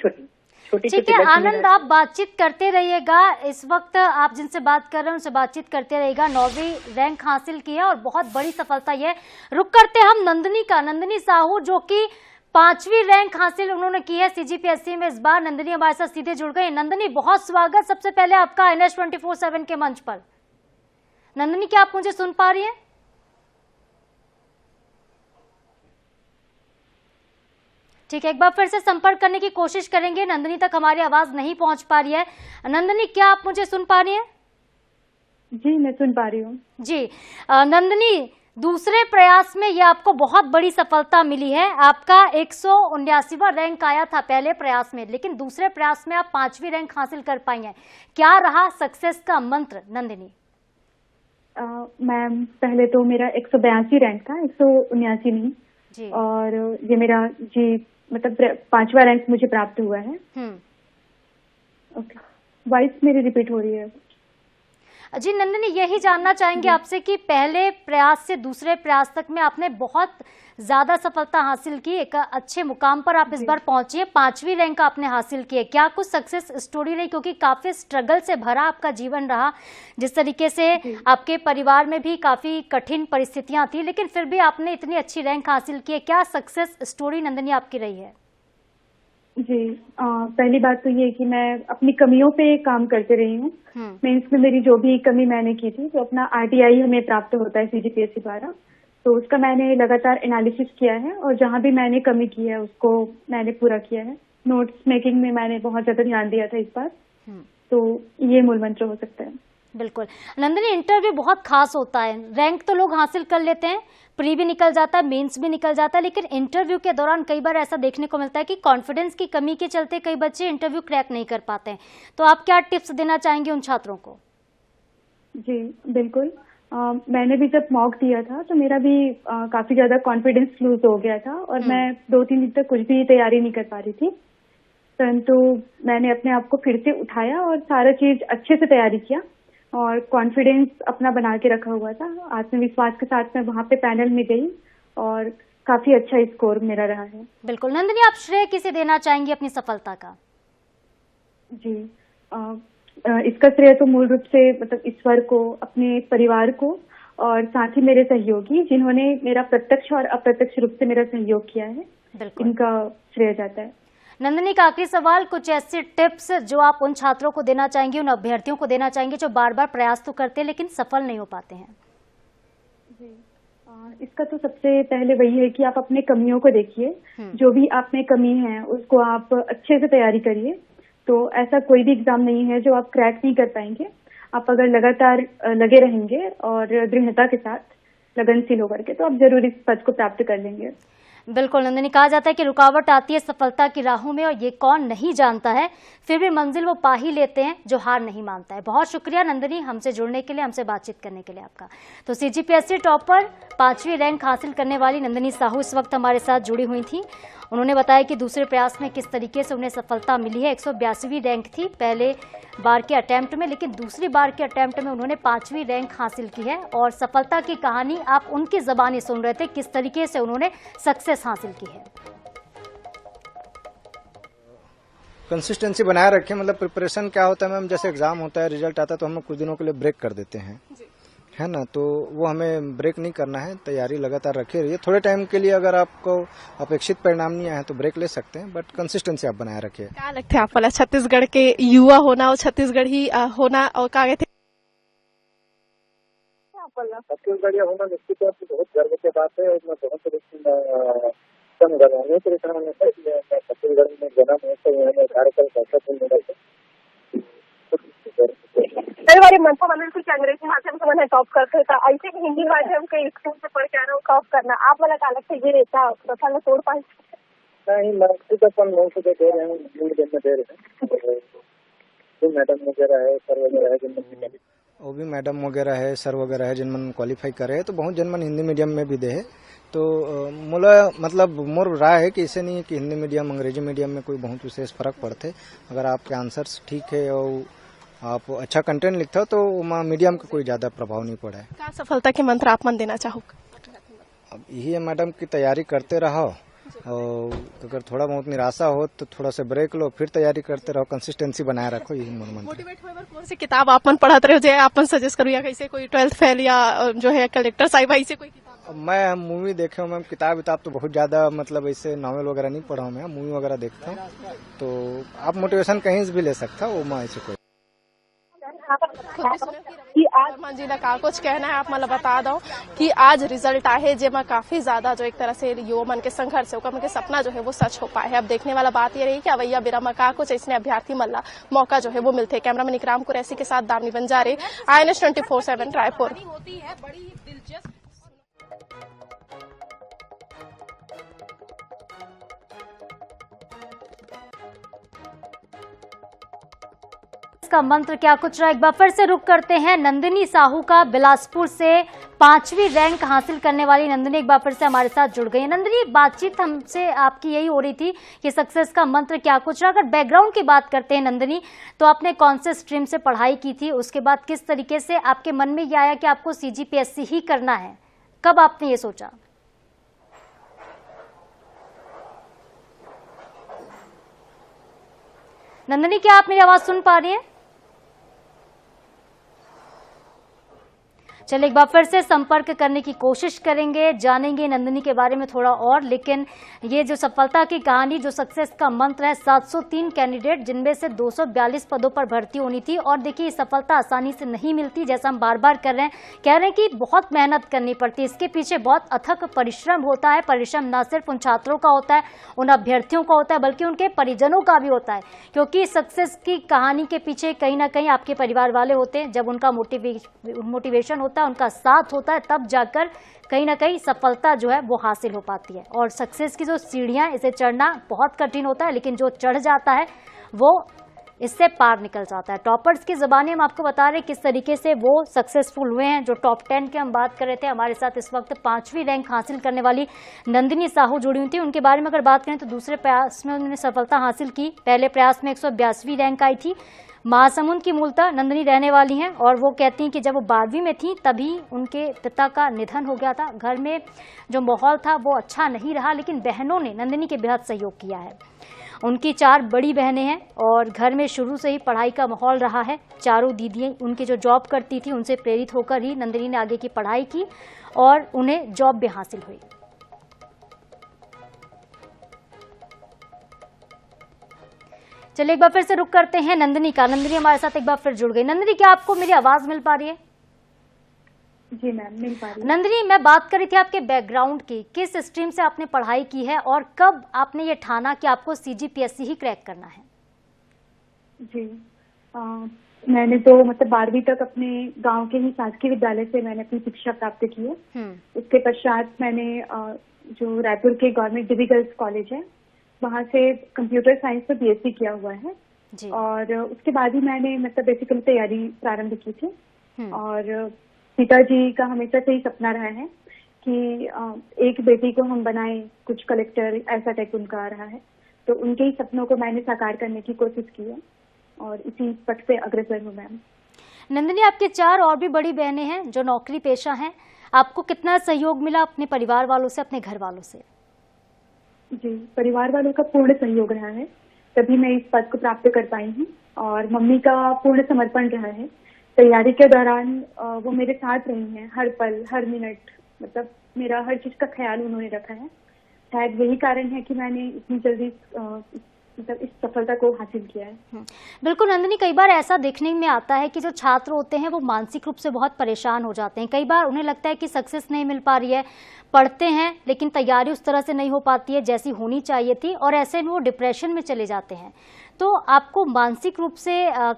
ठीक है आनंद, आप बातचीत करते रहिएगा। इस वक्त आप जिनसे बात कर रहे हैं उनसे बातचीत करते रहिएगा। 9वीं रैंक हासिल की है और बहुत बड़ी सफलता ये। रुक करते हम नंदिनी का, नंदिनी साहू जो कि 5वीं रैंक हासिल उन्होंने की है सीजीपीएससी में इस बार। नंदिनी हमारे साथ सीधे जुड़ गई। नंदिनी, बहुत स्वागत सबसे पहले आपका NH 24/7 के मंच पर। नंदिनी, क्या आप मुझे सुन पा रही हैं? ठीक है, एक बार फिर से संपर्क करने की कोशिश करेंगे। नंदिनी तक हमारी आवाज नहीं पहुंच पा रही है। नंदिनी, क्या आप मुझे सुन पा रही हैं? जी, मैं सुन पा रही हूँ। जी नंदिनी, दूसरे प्रयास में ये आपको बहुत बड़ी सफलता मिली है। आपका 179वां रैंक आया था पहले प्रयास में, लेकिन दूसरे प्रयास में आप 5वीं रैंक हासिल कर पाई हैं। क्या रहा सक्सेस का मंत्र नंदिनी? मैम, पहले तो मेरा 182 रैंक था, 179 नहीं जी। और ये मेरा मतलब 5वां रैंक मुझे प्राप्त हुआ है। ओके, वॉइस मेरी रिपीट हो रही है। जी नंदिनी, यही जानना चाहेंगे आपसे कि पहले प्रयास से दूसरे प्रयास तक में आपने बहुत ज्यादा सफलता हासिल की, एक अच्छे मुकाम पर आप इस बार पहुंची है, 5वीं रैंक आपने हासिल की है। क्या कुछ सक्सेस स्टोरी रही? क्योंकि काफी स्ट्रगल से भरा आपका जीवन रहा, जिस तरीके से आपके परिवार में भी काफी कठिन परिस्थितियां थी, लेकिन फिर भी आपने इतनी अच्छी रैंक हासिल की है। क्या सक्सेस स्टोरी नंदिनी आपकी रही है? जी, पहली बात तो ये कि मैं अपनी कमियों पे काम करते रही हूँ। मीन्स में मेरी जो भी कमी मैंने की थी, तो अपना RTI हमें प्राप्त होता है सीजीपीएससी द्वारा, तो उसका मैंने लगातार एनालिसिस किया है और जहाँ भी मैंने कमी की है उसको मैंने पूरा किया है। नोट्स मेकिंग में मैंने बहुत ज्यादा ध्यान दिया था इस बार, तो ये मूल मंत्र हो सकता है। बिल्कुल नंदिनी, इंटरव्यू बहुत खास होता है। रैंक तो लोग हासिल कर लेते हैं, प्री भी निकल जाता है, मेंस भी निकल जाता है, लेकिन इंटरव्यू के दौरान कई बार ऐसा देखने को मिलता है कि कॉन्फिडेंस की कमी के चलते कई बच्चे इंटरव्यू क्रैक नहीं कर पाते हैं। तो आप क्या टिप्स देना चाहेंगे उन छात्रों को? जी बिल्कुल, मैंने भी जब मॉक दिया था तो मेरा भी काफी ज्यादा कॉन्फिडेंस लूज हो गया था और मैं 2-3 दिन तक कुछ भी तैयारी नहीं कर पा रही थी, परंतु मैंने अपने आप को फिर से उठाया और सारा चीज अच्छे से तैयारी किया और कॉन्फिडेंस अपना बना के रखा हुआ था। आत्मविश्वास के साथ मैं वहाँ पे पैनल में गई और काफी अच्छा स्कोर मेरा रहा है। बिल्कुल नंदिनी, आप श्रेय किसे देना चाहेंगी अपनी सफलता का? जी, इसका श्रेय तो मूल रूप से मतलब ईश्वर को, अपने परिवार को और साथ ही मेरे सहयोगी जिन्होंने मेरा प्रत्यक्ष और अप्रत्यक्ष रूप से मेरा सहयोग किया है, इनका श्रेय जाता है। नंदिनी का आखिरी सवाल, कुछ ऐसे टिप्स जो आप उन छात्रों को देना चाहेंगे, उन अभ्यर्थियों को देना चाहेंगे जो बार बार प्रयास तो करते हैं लेकिन सफल नहीं हो पाते हैं? जी, इसका तो सबसे पहले वही है कि आप अपने कमियों को देखिए, जो भी आप में कमी है उसको आप अच्छे से तैयारी करिए। तो ऐसा कोई भी एग्जाम नहीं है जो आप क्रैक नहीं कर पाएंगे। आप अगर लगातार लगे रहेंगे और दृढ़ता के साथ लगनशील होकर के तो आप जरूर इस पद को प्राप्त कर लेंगे। बिल्कुल नंदिनी, कहा जाता है कि रुकावट आती है सफलता की राहों में और ये कौन नहीं जानता है, फिर भी मंजिल वो पा ही लेते हैं जो हार नहीं मानता है। बहुत शुक्रिया नंदिनी हमसे जुड़ने के लिए, हमसे बातचीत करने के लिए आपका। तो CGPSC टॉपर 5वीं रैंक हासिल करने वाली नंदिनी साहू इस वक्त हमारे साथ जुड़ी हुई थी। उन्होंने बताया कि दूसरे प्रयास में किस तरीके से उन्हें सफलता मिली है। 182वीं रैंक थी पहले बार के अटेम्प्ट में, लेकिन दूसरी बार के अटेम्प्ट में उन्होंने 5वीं रैंक हासिल की है और सफलता की कहानी आप उनकी ज़बानी सुन रहे थे, किस तरीके से उन्होंने सक्सेस हासिल की है। कंसिस्टेंसी बनाए रखें, मतलब प्रिपरेशन क्या होता है मैम, जैसे एग्जाम होता है, रिजल्ट आता है तो हम कुछ दिनों के लिए ब्रेक कर देते हैं, है ना, तो वो हमें ब्रेक नहीं करना है, तैयारी लगातार रखे रहिए। थोड़े टाइम के लिए अगर आपको अपेक्षित परिणाम नहीं आए तो ब्रेक ले सकते हैं, बट कंसिस्टेंसी आप बनाए रखिए। क्या लगता है आपको छत्तीसगढ़ के युवा होना और छत्तीसगढ़ ही होना और क्या कहते छत्तीसगढ़ होना निश्चित तौर पर बहुत गर्व की बात है और मैं बहुत संगर्वाने के छत्तीसगढ़ में जन्म है तो मैंने कार्यक्रम कई बार मनसा मंडल के अंग्रेजी माध्यम से मैंने टॉप करते था, ऐसे ही हिंदी माध्यम के स्कूल से पढ़ के आ रहा हूँ टॉप करना। आप वाला क्या लगता है ये रहता प्रथा में तोड़ पाए? नहीं, मैं अपन लोगों को दे रहे हैं, मीडियम में दे रहे हैं, जो मैडम वगैरह है, सर वगैरह है, जिनमें वो भी मैडम वगैरह है, सर वगैरह है, जिनमन क्वालिफाई करे है, तो बहुत जनमन हिंदी मीडियम में भी दे है। तो मतलब मोर राय है कि इसे नहीं कि हिंदी मीडियम अंग्रेजी मीडियम में कोई बहुत विशेष फर्क पड़ते। अगर आपके आंसर्स ठीक है और आप अच्छा कंटेंट लिखते हो तो मीडियम का कोई ज्यादा प्रभाव नहीं पड़ा है। क्या सफलता के मंत्र आप मन देना चाहोगे? अब यही है मैडम की तैयारी करते रहो और अगर थोड़ा बहुत निराशा हो तो थोड़ा सा ब्रेक लो, फिर तैयारी करते रहो, कंसिस्टेंसी बनाए रखो, यही मंत्र। मोटिवेट होए कौन सी किताब आप मन पढ़ते रहो, जो आप सजेस्ट करो, या कैसे कोई 12th फेल या जो है कलेक्टर साहिब ऐसे कोई किताब? मैं मूवी देखे हूँ मैम, किताब तो बहुत ज्यादा मतलब ऐसे नॉवेल वगैरह नहीं पढ़ा हूँ मैं, मूवी वगैरह देखता हूँ, तो आप मोटिवेशन कहीं से भी ले सकता वो मैं ऐसे कोई कि आज मंजिला का कुछ कहना है आप मतलब बता दो कि आज रिजल्ट आए जेमा काफी ज्यादा जो एक तरह से युवा मन के संघर्ष है मन के सपना जो है वो सच हो पाए है। अब देखने वाला बात ये रही कि अवैया बिरमा का कुछ इसने अभ्यर्थी मल्ला मौका जो है वो मिलते। कैमरामैन इकराम कुरैशी के साथ दामनी बंजारे, INS 24/7 रायपुर। का मंत्र क्या कुछ रहा, एक बार फिर से रुक करते हैं नंदिनी साहू का। बिलासपुर से 5वीं रैंक हासिल करने वाली नंदिनी एक बार फिर से हमारे साथ जुड़ गई है। नंदिनी, बातचीत हमसे आपकी यही हो रही थी कि सक्सेस का मंत्र क्या कुछ रहा। अगर बैकग्राउंड की बात करते हैं नंदिनी, तो आपने कौन से स्ट्रीम से पढ़ाई की थी, उसके बाद किस तरीके से आपके मन में यह आया कि आपको CGPSC ही करना है, कब आपने ये सोचा? नंदिनी, क्या आप मेरी आवाज सुन पा रही हैं? चलिए एक बार फिर से संपर्क करने की कोशिश करेंगे, जानेंगे नंदिनी के बारे में थोड़ा और। लेकिन ये जो सफलता की कहानी, जो सक्सेस का मंत्र है, 703 कैंडिडेट जिनमें से 242 पदों पर भर्ती होनी थी। और देखिए सफलता आसानी से नहीं मिलती, जैसा हम बार बार कह रहे हैं, कह रहे हैं कि बहुत मेहनत करनी पड़ती है, इसके पीछे बहुत अथक परिश्रम होता है। परिश्रम न सिर्फ उन छात्रों का होता है, उन अभ्यर्थियों का होता है, बल्कि उनके परिजनों का भी होता है, क्योंकि सक्सेस की कहानी के पीछे कहीं ना कहीं आपके परिवार वाले होते हैं। जब उनका मोटिवेशन होता है, उनका साथ होता है, तब जाकर कहीं ना कहीं सफलता जो है वो हासिल हो पाती है। और सक्सेस की जो सीढ़ियां, इसे चढ़ना बहुत कठिन होता है, लेकिन जो चढ़ जाता है वो इससे पार निकल जाता है। टॉपर्स की ज़बानी हम आपको बता रहे हैं किस तरीके से वो सक्सेसफुल हुए हैं। जो टॉप 10 के हम बात कर रहे थे, हमारे साथ इस वक्त 5वीं रैंक हासिल करने वाली नंदिनी साहू जुड़ी हुई थी। उनके बारे में अगर बात करें तो दूसरे प्रयास में उन्होंने सफलता हासिल की। पहले प्रयास में 182वीं रैंक आई थी। महासमुंद की मूलतः नंदिनी रहने वाली हैं और वो कहती हैं कि जब वो 12वीं में थी तभी उनके पिता का निधन हो गया था। घर में जो माहौल था वो अच्छा नहीं रहा, लेकिन बहनों ने नंदिनी के बेहद सहयोग किया है। उनकी 4 बड़ी बहनें हैं और घर में शुरू से ही पढ़ाई का माहौल रहा है। चारों दीदियाँ उनकी जो जॉब करती थी उनसे प्रेरित होकर ही नंदिनी ने आगे की पढ़ाई की और उन्हें जॉब भी हासिल हुई। चलिए एक बार फिर से रुक करते हैं नंदिनी का। नंदिनी हमारे साथ एक बार फिर जुड़ गई। नंदिनी, क्या आपको मेरी आवाज मिल पा रही है? जी मैम, मिल पा रही है। नंदिनी, मैं बात कर रही थी आपके बैकग्राउंड की। किस स्ट्रीम से आपने पढ़ाई की है और कब आपने ये ठाना कि आपको CGPSC ही क्रैक करना है? जी मैंने तो मतलब 12वीं तक अपने गांव के ही शासकीय विद्यालय से मैंने अपनी शिक्षा प्राप्त की है। उसके पश्चात मैंने जो रायपुर के गवर्नमेंट डिग्री गर्ल्स कॉलेज है वहाँ से कंप्यूटर साइंस में BSc किया हुआ है जी। और उसके बाद ही मैंने मतलब बेसिकली तैयारी प्रारंभ की थी। और पिताजी का हमेशा से ही सपना रहा है कि एक बेटी को हम बनाएं, कुछ कलेक्टर ऐसा टाइप उनका आ रहा है। तो उनके ही सपनों को मैंने साकार करने की कोशिश की है और इसी पथ पे अग्रसर हूँ मैम। नंदिनी, आपके 4 और भी बड़ी बहनें हैं जो नौकरी पेशा हैं। आपको कितना सहयोग मिला अपने परिवार वालों से, अपने घर वालों से? जी, परिवार वालों का पूर्ण सहयोग रहा है, तभी मैं इस पद को प्राप्त कर पाई हूँ। और मम्मी का पूर्ण समर्पण रहा है। तैयारी के दौरान वो मेरे साथ रही हैं, हर पल हर मिनट, मतलब मेरा हर चीज का ख्याल उन्होंने रखा है। शायद यही कारण है कि मैंने इतनी जल्दी मतलब इस सफलता को हासिल किया है। बिल्कुल नंदिनी, कई बार ऐसा देखने में आता है कि जो छात्र होते हैं वो मानसिक रूप से बहुत परेशान हो जाते हैं। कई बार उन्हें लगता है कि सक्सेस नहीं मिल पा रही है, पढ़ते हैं लेकिन तैयारी उस तरह से नहीं हो पाती है जैसी होनी चाहिए थी और ऐसे में वो डिप्रेशन में चले जाते हैं। तो आपको मानसिक रूप से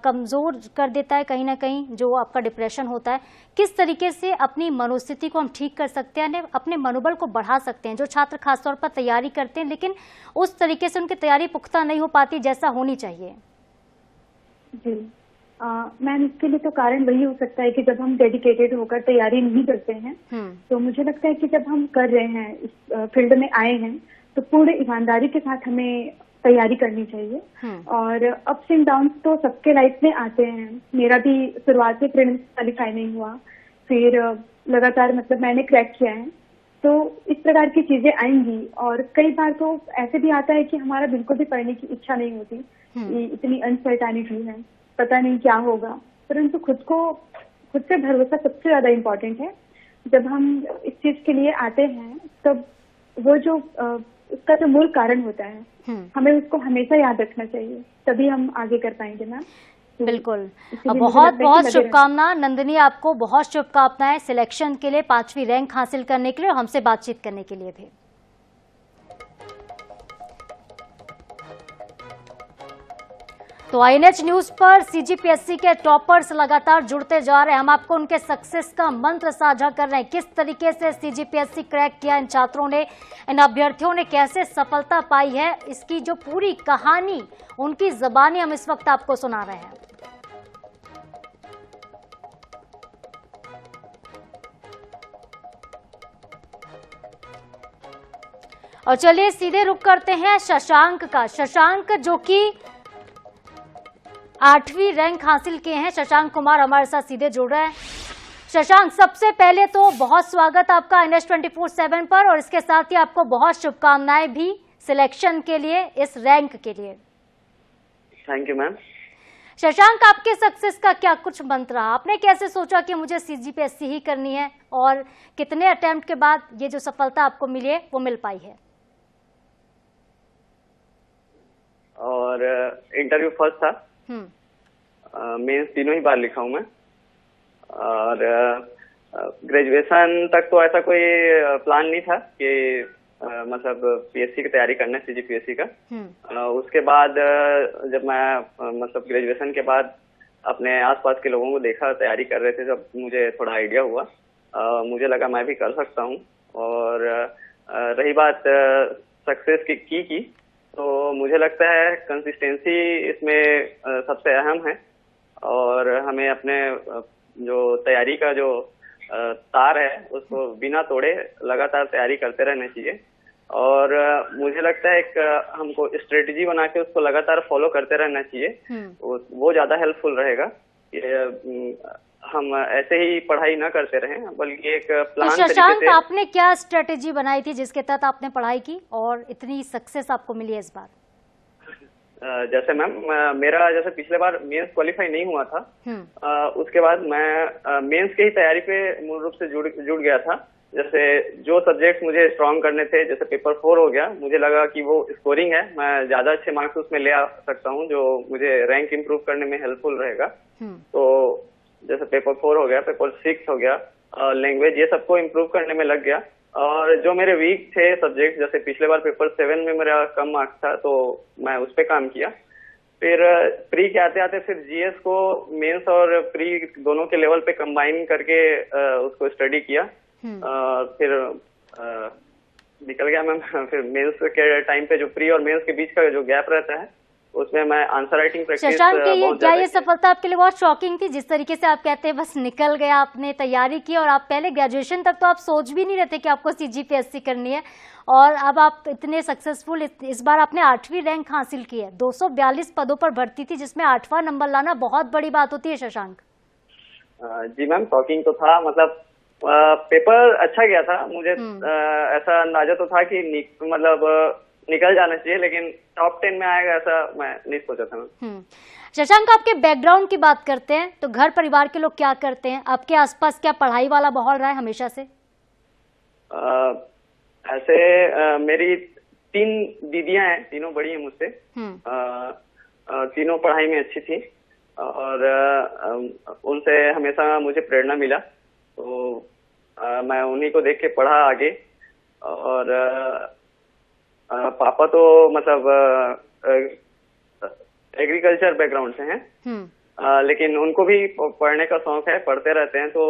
कमज़ोर कर देता है कहीं ना कहीं जो आपका डिप्रेशन होता है। किस तरीके से अपनी मनोस्थिति को हम ठीक कर सकते हैं, अपने मनोबल को बढ़ा सकते हैं? जो छात्र खासतौर पर तैयारी करते हैं लेकिन उस तरीके से उनकी तैयारी पुख्ता नहीं हो पाती जैसा होनी चाहिए। जी मैम, इसके लिए तो कारण वही हो सकता है कि जब हम डेडिकेटेड होकर तैयारी नहीं करते हैं तो मुझे लगता है कि जब हम कर रहे हैं, इस फील्ड में आए हैं, तो पूरे ईमानदारी के साथ हमें तैयारी करनी चाहिए। और अप्स एंड डाउन्स तो सबके लाइफ में आते हैं। मेरा भी शुरुआत में प्रीलिम्स क्वालिफाई नहीं हुआ, फिर लगातार मतलब मैंने क्रैक किया है। तो इस प्रकार की चीजें आएंगी और कई बार तो ऐसे भी आता है कि हमारा बिल्कुल भी पढ़ने की इच्छा नहीं होती, इतनी अनसर्टेनिटी है, पता नहीं क्या होगा। परंतु खुद से भरोसा सबसे ज्यादा इम्पोर्टेंट है। जब हम इस चीज के लिए आते हैं तब वो जो उसका जो मूल कारण होता है हमें उसको हमेशा याद रखना चाहिए, तभी हम आगे कर पाएंगे मैम। बिल्कुल, बहुत बहुत शुभकामना नंदिनी, आपको बहुत शुभकामनाएं सिलेक्शन के लिए, 5वीं रैंक हासिल करने के लिए और हमसे बातचीत करने के लिए भी। तो INH न्यूज पर CGPSC के टॉपर्स लगातार जुड़ते जा रहे हैं। हम आपको उनके सक्सेस का मंत्र साझा कर रहे हैं, किस तरीके से CGPSC क्रैक किया इन छात्रों ने, इन अभ्यर्थियों ने कैसे सफलता पाई है, इसकी जो पूरी कहानी उनकी ज़बानी हम इस वक्त आपको सुना रहे हैं। और चलिए सीधे रुक करते हैं शशांक का। शशांक जो कि 8वीं रैंक हासिल किए हैं, शशांक कुमार हमारे साथ सीधे जुड़ रहे हैं। शशांक, सबसे पहले तो बहुत स्वागत आपका INH 24/7 पर और इसके साथ ही आपको बहुत शुभकामनाएं भी सिलेक्शन के लिए, इस रैंक के लिए। Thank you ma'am. शशांक, आपके सक्सेस का क्या कुछ मंत्र रहा? आपने कैसे सोचा कि मुझे CGPSC ही करनी है और कितने अटेम्प्ट के बाद ये जो सफलता आपको मिली है वो मिल पाई है? और इंटरव्यू फर्स्ट था, मेंस तीनों ही बार लिखा हूँ मैं। और ग्रेजुएशन तक तो ऐसा कोई प्लान नहीं था कि मतलब PSC की तैयारी करना है, CGPSC का। उसके बाद जब मैं मतलब ग्रेजुएशन के बाद अपने आसपास के लोगों को देखा तैयारी कर रहे थे, जब मुझे थोड़ा आइडिया हुआ, मुझे लगा मैं भी कर सकता हूँ। और रही बात सक्सेस की तो मुझे लगता है कंसिस्टेंसी इसमें सबसे अहम है और हमें अपने जो तैयारी का जो तार है उसको बिना तोड़े लगातार तैयारी करते रहना चाहिए। और मुझे लगता है एक हमको स्ट्रेटजी बना के उसको लगातार फॉलो करते रहना चाहिए, वो ज्यादा हेल्पफुल रहेगा। हम ऐसे ही पढ़ाई ना करते रहें बल्कि एक प्लान तो शशांक, आपने क्या स्ट्रेटेजी बनाई थी जिसके तहत आपने पढ़ाई की और इतनी सक्सेस आपको मिली है इस बार? जैसे मैम मेरा जैसे पिछले बार मेंस क्वालिफाई नहीं हुआ था, उसके बाद मैं मेंस की ही तैयारी पे मूल रूप से जुड़ गया था। जैसे जो सब्जेक्ट्स मुझे स्ट्रॉन्ग करने थे, जैसे पेपर 4 हो गया, मुझे लगा कि वो स्कोरिंग है, मैं ज्यादा अच्छे मार्क्स उसमें ले आ सकता हूँ जो मुझे रैंक इम्प्रूव करने में हेल्पफुल रहेगा। तो जैसे पेपर 4 हो गया, पेपर 6 हो गया, लैंग्वेज, ये सबको इम्प्रूव करने में लग गया। और जो मेरे वीक थे सब्जेक्ट, जैसे पिछले बार पेपर 7 में मेरा कम मार्क्स था तो मैं उस पर काम किया। फिर प्री के आते आते फिर जीएस को मेंस और प्री दोनों के लेवल पे कंबाइन करके उसको स्टडी किया। फिर निकल गया मैम। फिर मेंस के टाइम पे जो प्री और मेंस के बीच का जो गैप रहता है उसमें मैं आंसर राइटिंग प्रैक्टिस शशांक, क्या ये सफलता आपके लिए बहुत शॉकिंग थी? जिस तरीके से आप कहते हैं बस निकल गया, आपने तैयारी की और आप पहले ग्रेजुएशन तक तो आप सोच भी नहीं रहे थे कि आपको सीजीपीएससी करनी है और अब आप इतने सक्सेसफुल, इस बार आपने 8वीं रैंक हासिल की है। 242 पदों पर भर्ती थी जिसमें 8वां नंबर लाना बहुत बड़ी बात होती है शशांक। जी मैम, शॉकिंग तो था, मतलब पेपर अच्छा गया था। मुझे ऐसा अंदाजा तो था कि निकल जाना चाहिए, लेकिन टॉप 10 में आएगा ऐसा मैं नहीं सोचा था। शशांक, आपके बैकग्राउंड की बात करते हैं तो घर परिवार के लोग क्या करते हैं? आपके आसपास क्या पढ़ाई वाला माहौल रहा है हमेशा से? ऐसे मेरी 3 दीदियां हैं, तीनों बड़ी हैं मुझसे। तीनों पढ़ाई में अच्छी थी और उनसे हमेशा मुझे प्रेरणा मिला, तो मैं उन्हीं को देख के पढ़ा आगे। और पापा तो मतलब एग्रीकल्चर बैकग्राउंड से हैं, लेकिन उनको भी पढ़ने का शौक है, पढ़ते रहते हैं। तो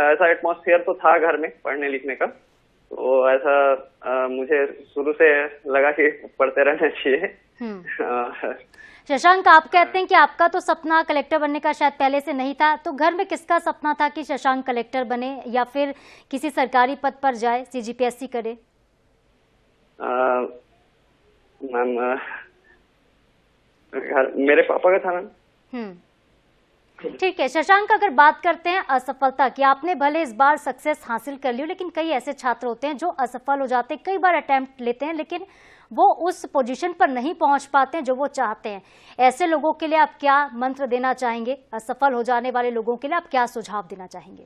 ऐसा एटमॉस्फेयर तो था घर में पढ़ने लिखने का, तो ऐसा मुझे शुरू से लगा कि पढ़ते रहना चाहिए। शशांक, आप कहते हैं कि आपका तो सपना कलेक्टर बनने का शायद पहले से नहीं था, तो घर में किसका सपना था कि शशांक कलेक्टर बने या फिर किसी सरकारी पद पर जाए, सीजीपीएससी करे? मैम मेरे पापा का था मैम। ठीक है शशांक, अगर बात करते हैं असफलता की, आपने भले इस बार सक्सेस हासिल कर ली, लेकिन कई ऐसे छात्र होते हैं जो असफल हो जाते हैं, कई बार अटेम्प्ट लेते हैं लेकिन वो उस पोजीशन पर नहीं पहुंच पाते हैं जो वो चाहते हैं। ऐसे लोगों के लिए आप क्या मंत्र देना चाहेंगे? असफल हो जाने वाले लोगों के लिए आप क्या सुझाव देना चाहेंगे?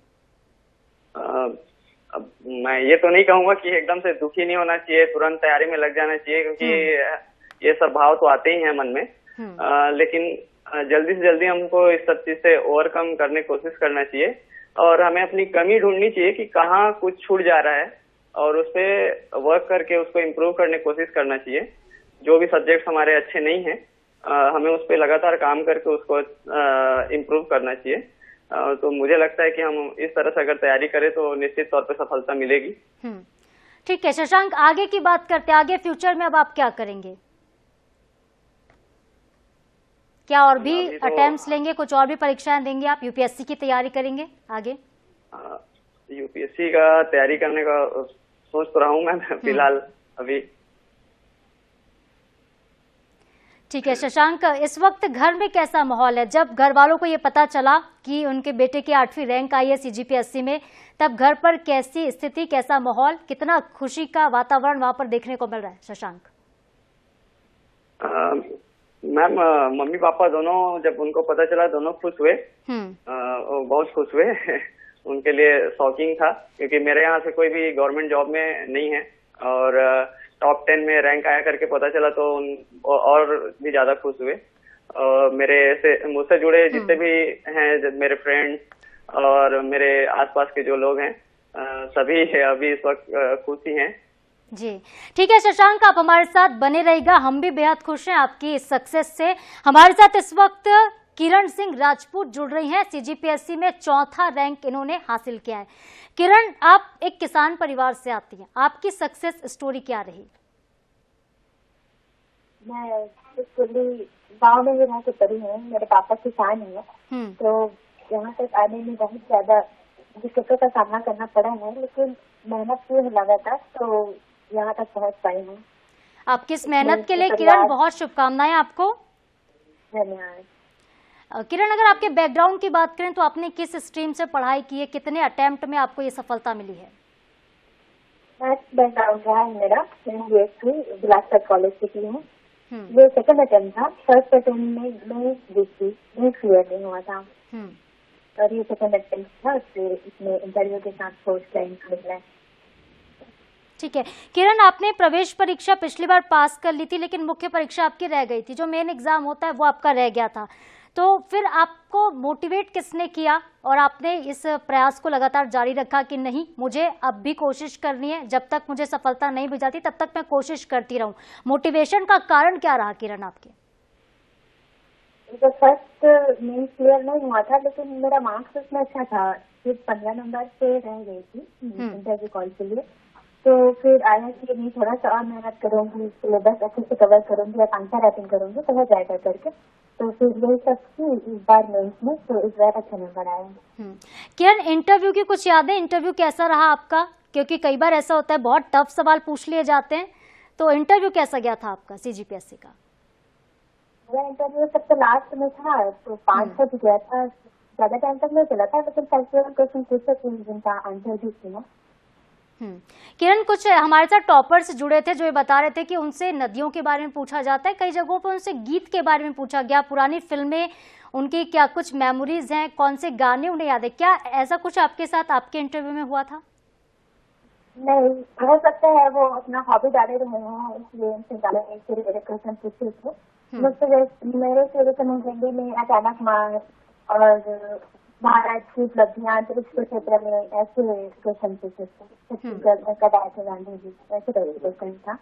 अब मैं ये तो नहीं कहूंगा कि एकदम से दुखी नहीं होना चाहिए, तुरंत तैयारी में लग जाना चाहिए, क्योंकि ये सब भाव तो आते ही हैं मन में। लेकिन जल्दी से जल्दी हमको इस सब चीज से ओवरकम करने की कोशिश करना चाहिए और हमें अपनी कमी ढूंढनी चाहिए कि कहाँ कुछ छूट जा रहा है और उस पर वर्क करके उसको इम्प्रूव करने की कोशिश करना चाहिए। जो भी सब्जेक्ट हमारे अच्छे नहीं हैं हमें उस पर लगातार काम करके उसको इम्प्रूव करना चाहिए। तो मुझे लगता है कि हम इस तरह से अगर तैयारी करें तो निश्चित तौर पे सफलता मिलेगी। ठीक है शशांक, आगे की बात करते हैं। आगे फ्यूचर में अब आप क्या करेंगे? क्या और भी अटेम्प्ट्स लेंगे, कुछ और भी परीक्षाएं देंगे आप? यूपीएससी की तैयारी करेंगे आगे? यूपीएससी का तैयारी करने का सोच तो रहा हूँ मैं फिलहाल अभी। ठीक है शशांक, इस वक्त घर में कैसा माहौल है? जब घर वालों को ये पता चला कि उनके बेटे की 8वीं रैंक आई है सीजीपीएससी में, तब घर पर कैसी स्थिति, कैसा माहौल, कितना खुशी का वातावरण वहां पर देखने को मिल रहा है शशांक? मैम मम्मी पापा दोनों, जब उनको पता चला दोनों खुश हुए, बहुत खुश हुए। उनके लिए शॉकिंग था क्योंकि मेरे यहाँ से कोई भी गवर्नमेंट जॉब में नहीं है और टॉप 10 में रैंक आया करके पता चला तो और भी ज्यादा खुश हुए। मेरे से मुझसे जुड़े जितने भी हैं मेरे फ्रेंड्स और मेरे आसपास के जो लोग हैं सभी अभी इस वक्त खुशी हैं। जी ठीक है शशांक, आप हमारे साथ बने रहिएगा, हम भी बेहद खुश हैं आपकी इस सक्सेस से। हमारे साथ इस वक्त किरण सिंह राजपूत जुड़ रही हैं। सीजीपीएससी में 4था रैंक इन्होंने हासिल किया है। किरण, आप एक किसान परिवार से आती हैं, आपकी सक्सेस स्टोरी क्या रही? मैं एक्चुअली गाँव में ही रह के पढ़ी हूँ, मेरे पापा किसान है, तो यहाँ तक आने में बहुत ज्यादा दिक्कतों का सामना करना पड़ा है, लेकिन मेहनत की लगातार तो यहाँ तक पहुँच पाई हूँ। आपकी इस मेहनत के लिए किरण बहुत शुभकामनाएं आपको। धन्यवाद। किरण, अगर आपके बैकग्राउंड की बात करें तो आपने किस स्ट्रीम से पढ़ाई की है, कितने अटेम्प्ट में आपको ये सफलता मिली है? मैथ्स बैकग्राउंड रहा है मेरा, बिलासपुर कॉलेज से की हूँ। ये सेकंड अटेम्प्ट था, फर्स्ट अटेम्प्ट में मैं क्लियर नहीं हुआ था और ये सेकंड अटेम्प्ट था, इसमें इंटरव्यू के साथ फर्स्ट रैंक मिला है। ठीक है किरण, आपने प्रवेश परीक्षा पिछली बार पास कर ली थी, लेकिन मुख्य परीक्षा आपकी रह गई थी। जो मेन एग्जाम होता है वो आपका रह गया था, तो फिर आपको मोटिवेट किसने किया और आपने इस प्रयास को लगातार जारी रखा कि नहीं, मुझे अब भी कोशिश करनी है, जब तक मुझे सफलता नहीं भी जाती तब तक मैं कोशिश करती रहूं? मोटिवेशन का कारण क्या रहा किरण आपके? फर्स्ट मेन क्लियर नहीं हुआ था, लेकिन मेरा मार्क्स उसमें अच्छा था, सिर्फ 15 नंबर से रह गई थी इंटरव्यू कॉल के लिए। तो फिर आया कि नहीं, थोड़ा सा और मेहनत करूंगी, सिलेबस अच्छे से कवर करूंगी और आंसर राइटिंग करूंगी तो हो जाएगा करके, तो फिर यही सब की इस बार मेंस में, तो इस बार अच्छा नंबर आया। किरण, इंटरव्यू की कुछ यादें, इंटरव्यू कैसा रहा आपका? क्योंकि कई बार ऐसा होता है बहुत टफ सवाल पूछ लिए जाते हैं, तो इंटरव्यू कैसा गया था आपका सीजीपीएससी का? मेरा इंटरव्यू सबसे लास्ट में था, तो 5 बज गया था, ज्यादा टाइम तक नहीं चला था, लेकिन फैक्चुअल क्वेश्चन पूछे थे जिनका आंसर भी सुना। किरण, कुछ हमारे साथ टॉपर्स जुड़े थे जो ये बता रहे थे कि उनसे नदियों के बारे में पूछा जाता है, कई जगहों पर उनसे गीत के बारे में पूछा गया, पुरानी फिल्में, उनकी क्या कुछ मेमोरीज हैं, कौन से गाने उन्हें याद है, क्या ऐसा कुछ आपके साथ आपके इंटरव्यू में हुआ था? नहीं, हो सकता है वो अपना हॉबी डाले रहे हैं, इसलिए उनसे क्वेश्चन पूछे थे मुझसे। मेरे से तो मैं हिंदी में अचानक मार और महाराज की उपलब्धियां अंतरिक्ष क्षेत्र में ऐसे क्वेश्चन पूछे थे, गांधी जी ऐसे क्वेश्चन था।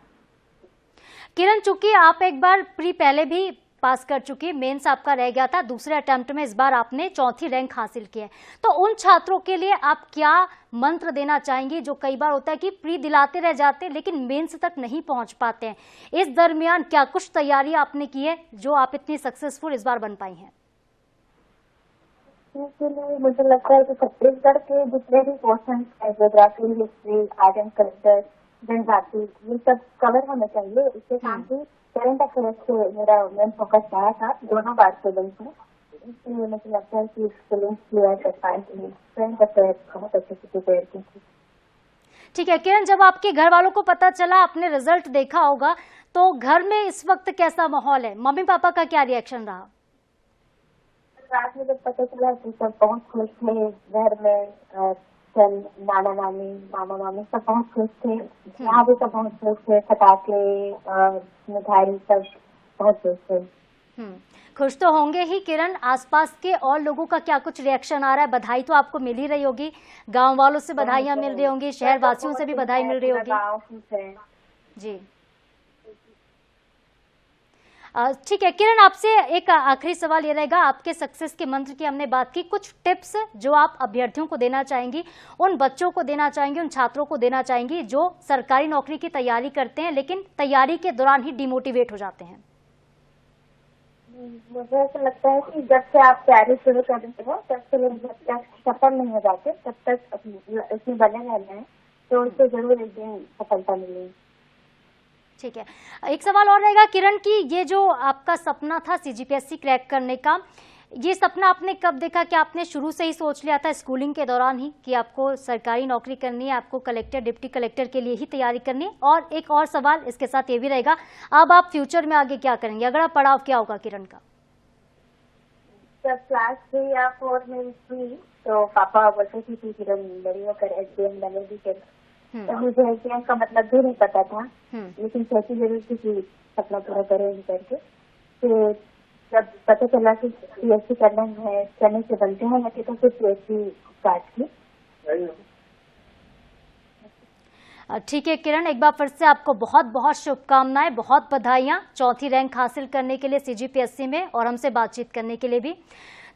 किरण, चूंकि आप एक बार प्री पहले भी पास कर चुकी, मेंस आपका रह गया था, दूसरे अटेम्प्ट में इस बार आपने 4थी रैंक हासिल की है, तो उन छात्रों के लिए आप क्या मंत्र देना चाहेंगी जो कई बार होता है कि प्री दिलाते रह जाते हैं लेकिन मेंस तक नहीं पहुंच पाते हैं? इस दरमियान क्या कुछ तैयारी आपने की है जो आप इतनी सक्सेसफुल इस बार बन पाई हैं? इसलिए मुझे लगता है कि छत्तीसगढ़ के जितने भी पोर्शन है, geography, history, art and culture, जनजाति, ये सब कवर होना चाहिए। इसके साथ ही करंट अफेयर्स से मेरा मेन फोकस रहा था, दोनों बार प्रीलिम्स में, इसलिए मुझे लगता है कि प्रीलिम्स क्लियर कर पाएंगे। करंट अफेयर्स बहुत अच्छे से प्रिपेयर की थी। ठीक है किरण, जब आपके घर वालों को पता चला, आपने रिजल्ट देखा होगा, तो घर में इस वक्त कैसा माहौल है? मम्मी पापा का क्या रिएक्शन रहा? रात में जब पता चला कि सब बहुत खुश थे, घर में नाना नानी, मामा मामी सब बहुत खुश थे, यहाँ भी सब बहुत खुश थे, पटाखे मिठाई सब बहुत खुश थे। खुश तो होंगे ही किरण, आसपास के और लोगों का क्या कुछ रिएक्शन आ रहा है? बधाई तो आपको मिल ही रही होगी, गांव वालों से बधाइयां मिल रही होंगी, शहर वासियों से भी बधाई मिल रही होगी जी। ठीक है किरण, आपसे एक आखिरी सवाल ये रहेगा, आपके सक्सेस के मंत्र की हमने बात की, कुछ टिप्स जो आप अभ्यर्थियों को देना चाहेंगी, उन बच्चों को देना चाहेंगी, उन छात्रों को देना चाहेंगी जो सरकारी नौकरी की तैयारी करते हैं लेकिन तैयारी के दौरान ही डिमोटिवेट हो जाते हैं? मुझे ऐसा लगता है कि जब से आप तैयारी शुरू कर देते हो, तब से जब तक सफल नहीं हो जाते तब तक इसमें बने रहना है, तो उससे जरूर एक दिन सफलता मिलेगी। ठीक है, एक सवाल और रहेगा किरण की, ये जो आपका सपना था सीजीपीएससी क्रैक करने का, ये सपना आपने कब देखा? कि आपने शुरू से ही सोच लिया था स्कूलिंग के दौरान ही कि आपको सरकारी नौकरी करनी है, आपको कलेक्टर, डिप्टी कलेक्टर के लिए ही तैयारी करनी है? और एक और सवाल इसके साथ ये भी रहेगा, अब आप फ्यूचर में आगे क्या करेंगे, अगला पड़ाव क्या होगा किरण का? जब क्लास 3 या 4 में थी तो पापा बोलते थे कि किरण बड़ी होकर एसडीएम बनेगी, तो मुझे एसडीएम का मतलब भी नहीं पता था, लेकिन सोची जरूर थी कि सपना पूरा करेंगे करके। तो जब पता चला कि पीएचडी करने से बनते हैं तो फिर पीएचडी स्टार्ट की। ठीक है किरण, एक बार फिर से आपको बहुत बहुत शुभकामनाएं, बहुत बधाइयां 4थी रैंक हासिल करने के लिए सीजीपीएससी में और हमसे बातचीत करने के लिए भी।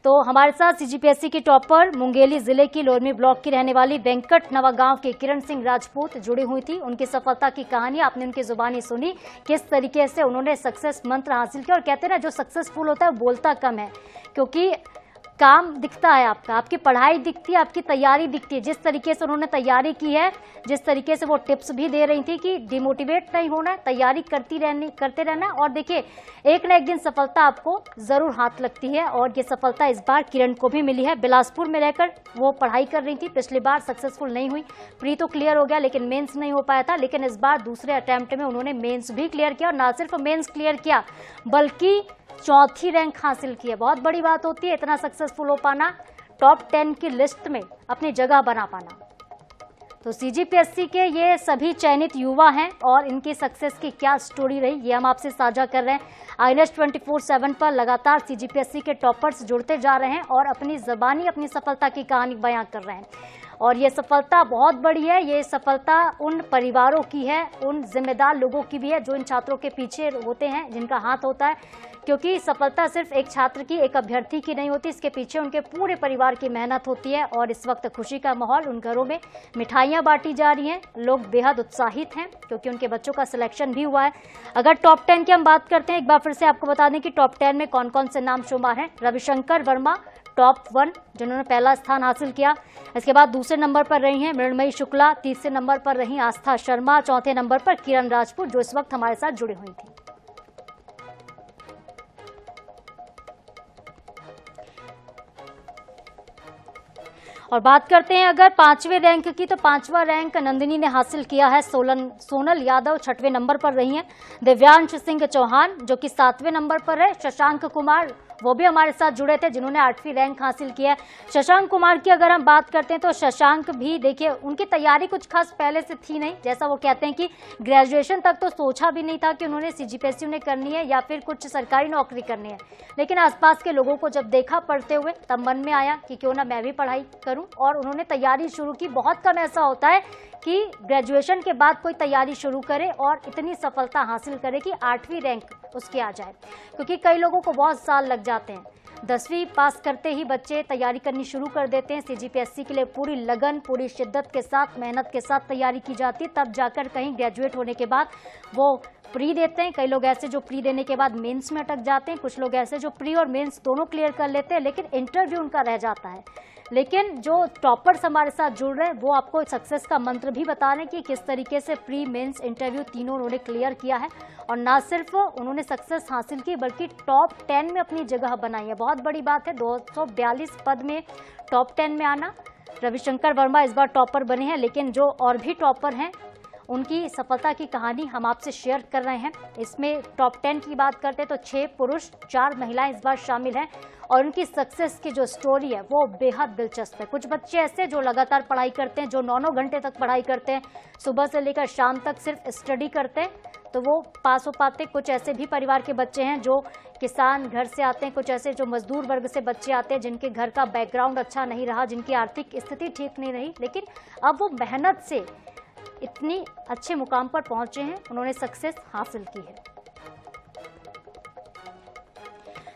तो हमारे साथ सीजीपीएससी की टॉपर मुंगेली जिले की लोरमी ब्लॉक की रहने वाली वेंकट नवा गांव के किरण सिंह राजपूत जुड़ी हुई थी। उनकी सफलता की कहानी आपने उनकी जुबानी सुनी, किस तरीके से उन्होंने सक्सेस मंत्र हासिल किया। और कहते हैं ना, जो सक्सेसफुल होता है बोलता कम है, क्योंकि काम दिखता है आपका, आपकी पढ़ाई दिखती है, आपकी तैयारी दिखती है। जिस तरीके से उन्होंने तैयारी की है, जिस तरीके से वो टिप्स भी दे रही थी कि डिमोटिवेट नहीं होना है, तैयारी करते रहना। और देखिए, एक न एक दिन सफलता आपको जरूर हाथ लगती है, और ये सफलता इस बार किरण को भी मिली है। बिलासपुर में रहकर वो पढ़ाई कर रही थी, पिछली बार सक्सेसफुल नहीं हुई। प्री तो क्लियर हो गया, लेकिन मेंस नहीं हो पाया था। लेकिन इस बार दूसरे अटेम्प्ट में उन्होंने मेंस भी क्लियर किया, और ना सिर्फ मेंस क्लियर किया बल्कि चौथी रैंक हासिल की है। बहुत बड़ी बात होती है इतना सक्सेसफुल हो पाना, टॉप 10 की लिस्ट में अपनी जगह बना पाना। तो सीजीपीएससी के ये सभी चयनित युवा हैं, और इनकी सक्सेस की क्या स्टोरी रही ये हम आपसे साझा कर रहे हैं। INS 24/7 पर लगातार सीजीपीएससी के टॉपर्स जुड़ते जा रहे हैं और अपनी ज़बानी अपनी सफलता की कहानी बयां कर रहे हैं। और ये सफलता बहुत बड़ी है। ये सफलता उन परिवारों की है, उन जिम्मेदार लोगों की भी है जो इन छात्रों के पीछे होते हैं, जिनका हाथ होता है। क्योंकि सफलता सिर्फ एक छात्र की, एक अभ्यर्थी की नहीं होती, इसके पीछे उनके पूरे परिवार की मेहनत होती है। और इस वक्त खुशी का माहौल, उन घरों में मिठाइयां बांटी जा रही हैं, लोग बेहद उत्साहित हैं क्योंकि उनके बच्चों का सिलेक्शन भी हुआ है। अगर टॉप 10 की हम बात करते हैं, एक बार फिर से आपको बता दें कि टॉप 10 में कौन कौन से नाम शुमार हैं। रविशंकर वर्मा टॉप 1, जिन्होंने पहला स्थान हासिल किया। इसके बाद दूसरे नंबर पर रही हैं मृणमयी शुक्ला, तीसरे नंबर पर रही आस्था शर्मा, चौथे नंबर पर किरण राजपूत, जो इस वक्त हमारे साथ जुड़ी हुई थी। और बात करते हैं अगर 5वें रैंक की, तो 5वां रैंक नंदिनी ने हासिल किया है। सोनल यादव 6वें नंबर पर रही हैं। दिव्यांश सिंह चौहान जो कि 7वें नंबर पर है। शशांक कुमार वो भी हमारे साथ जुड़े थे, जिन्होंने 8वीं रैंक हासिल की है। शशांक कुमार की अगर हम बात करते हैं तो शशांक भी देखिए, उनकी तैयारी कुछ खास पहले से थी नहीं। जैसा वो कहते हैं कि ग्रेजुएशन तक तो सोचा भी नहीं था कि उन्होंने सीजीपीएससी ने करनी है या फिर कुछ सरकारी नौकरी करनी है, लेकिन आसपास के लोगों को जब देखा पढ़ते हुए, तब मन में आया कि क्यों ना मैं भी पढ़ाई करूं, और उन्होंने तैयारी शुरू की। बहुत कम ऐसा होता है कि ग्रेजुएशन के बाद कोई तैयारी शुरू करे और इतनी सफलता हासिल करे कि 8वीं रैंक उसकी आ जाए, क्योंकि कई लोगों को बहुत साल लग जाते हैं। 10वीं पास करते ही बच्चे तैयारी करनी शुरू कर देते हैं। सीजीपीएससी के लिए पूरी लगन, पूरी शिद्दत के साथ, मेहनत के साथ तैयारी की जाती है, तब जाकर कहीं ग्रेजुएट होने के बाद वो प्री देते हैं। कई लोग ऐसे जो प्री देने के बाद मेंस में अटक जाते हैं, कुछ लोग ऐसे जो प्री और मेंस दोनों क्लियर कर लेते हैं, लेकिन इंटरव्यू उनका रह जाता है। लेकिन जो टॉपर्स हमारे साथ जुड़ रहे हैं वो आपको सक्सेस का मंत्र भी बता रहे हैं कि किस तरीके से प्री मेंस इंटरव्यू तीनों उन्होंने क्लियर किया है, और ना सिर्फ उन्होंने सक्सेस हासिल की बल्कि टॉप 10 में अपनी जगह बनाई है। बहुत बड़ी बात है 242 पद में टॉप 10 में आना। रविशंकर वर्मा इस बार टॉपर बने हैं, लेकिन जो और भी टॉपर हैं उनकी सफलता की कहानी हम आपसे शेयर कर रहे हैं। इसमें टॉप 10 की बात करते हैं तो 6 पुरुष 4 महिलाएं इस बार शामिल हैं, और उनकी सक्सेस की जो स्टोरी है वो बेहद दिलचस्प है। कुछ बच्चे ऐसे जो लगातार पढ़ाई करते हैं, जो 9-9 घंटे तक पढ़ाई करते हैं, सुबह से लेकर शाम तक सिर्फ स्टडी करते हैं, तो वो पास हो पाते। कुछ ऐसे भी परिवार के बच्चे हैं जो किसान घर से आते हैं, कुछ ऐसे जो मजदूर वर्ग से बच्चे आते हैं जिनके घर का बैकग्राउंड अच्छा नहीं रहा, जिनकी आर्थिक स्थिति ठीक नहीं रही, लेकिन अब वो मेहनत से इतनी अच्छे मुकाम पर पहुंचे हैं, उन्होंने सक्सेस हासिल की है।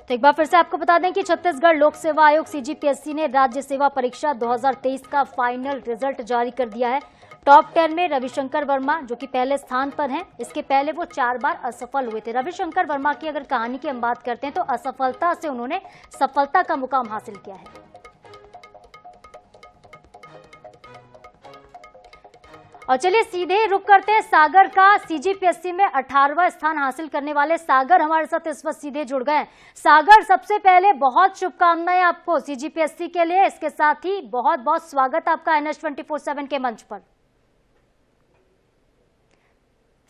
तो एक बार फिर से आपको बता दें कि छत्तीसगढ़ लोक सेवा आयोग सीजीपीएससी ने राज्य सेवा परीक्षा 2023 का फाइनल रिजल्ट जारी कर दिया है। टॉप 10 में रविशंकर वर्मा जो कि पहले स्थान पर हैं। इसके पहले वो 4 बार असफल हुए थे। रविशंकर वर्मा की अगर कहानी की हम बात करते हैं तो असफलता से उन्होंने सफलता का मुकाम हासिल किया है। और चलिए सीधे रुक करते हैं सागर का। सीजीपीएससी में 18वां स्थान हासिल करने वाले सागर हमारे साथ इस वक्त सीधे जुड़ गए। सागर, सबसे पहले बहुत शुभकामनाएं आपको सीजीपीएससी के लिए, इसके साथ ही बहुत बहुत स्वागत आपका INS 24/7 के मंच पर।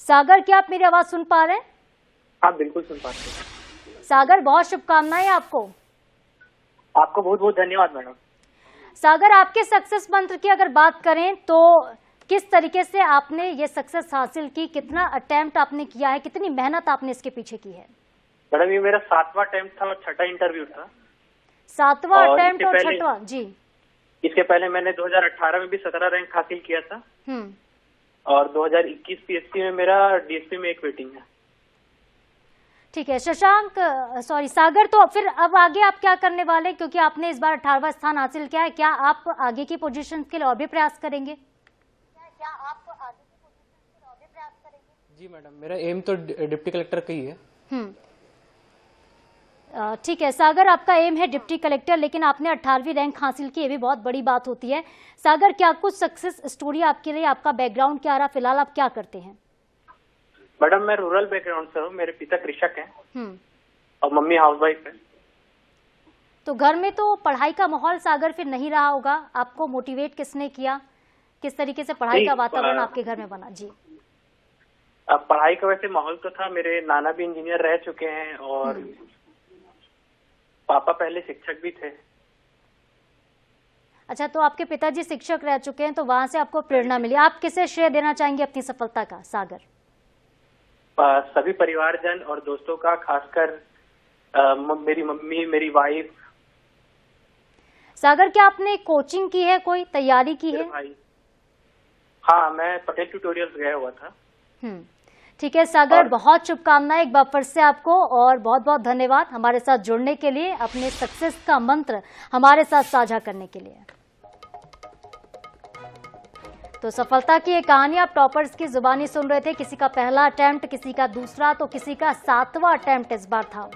सागर, क्या आप मेरी आवाज सुन पा रहे हैं? हाँ, बिल्कुल सुन पा रहे हैं। सागर, बहुत शुभकामनाएं आपको। आपको बहुत बहुत धन्यवाद मैडम। सागर, आपके सक्सेस मंत्र की अगर बात करें तो किस तरीके से आपने ये सक्सेस हासिल की, कितना अटेम्प्ट आपने किया है, कितनी मेहनत आपने इसके पीछे की है? मैडम, ये मेरा 7वां अटेम्प्ट था और 6ठा इंटरव्यू था। 7वां अटेम्प्ट और 6ठवां? जी। इसके पहले मैंने 2018 में भी 17 रैंक हासिल किया था, और 2021 पीएससी में मेरा डीएसपी में एक वेटिंग है। ठीक है शशांक, सॉरी सागर, तो फिर अब आगे आप क्या करने वाले, क्योंकि आपने इस बार 18वां स्थान हासिल किया है, क्या आप आगे की पोजीशन के लिए और भी प्रयास करेंगे? जी मैडम, मेरा एम तो डिप्टी कलेक्टर का ही है। ठीक है सागर, आपका एम है डिप्टी कलेक्टर, लेकिन आपने 18वीं रैंक हासिल की, ये भी बहुत बड़ी बात होती है। सागर, क्या कुछ सक्सेस स्टोरी आपके लिए, आपका बैकग्राउंड क्या रहा, फिलहाल आप क्या करते हैं? मैडम मैं रूरल बैकग्राउंड से हूँ, मेरे पिता कृषक हैं और मम्मी हाउसवाइफ है। तो घर में तो पढ़ाई का माहौल सागर फिर नहीं रहा होगा, आपको मोटिवेट किसने किया, किस तरीके से पढ़ाई का वातावरण आपके घर में बना? जी, अब पढ़ाई का वैसे माहौल तो था, मेरे नाना भी इंजीनियर रह चुके हैं और पापा पहले शिक्षक भी थे। अच्छा, तो आपके पिताजी शिक्षक रह चुके हैं, तो वहां से आपको प्रेरणा मिली। आप किसे श्रेय देना चाहेंगे अपनी सफलता का सागर? सभी परिवारजन और दोस्तों का, खासकर मेरी मम्मी, मेरी वाइफ। सागर, क्या आपने कोचिंग की है, कोई तैयारी की है? भाई हाँ, मैं पटेल ट्यूटोरियल्स गया हुआ था। ठीक है सागर, बहुत शुभकामनाएं एक बार फिर से आपको, और बहुत बहुत धन्यवाद हमारे साथ जुड़ने के लिए, अपने सक्सेस का मंत्र हमारे साथ साझा करने के लिए। तो सफलता की ये कहानी आप टॉपर्स की जुबानी सुन रहे थे। किसी का पहला अटेम्प्ट, किसी का दूसरा, तो किसी का 7वां अटेम्प्ट इस बार था।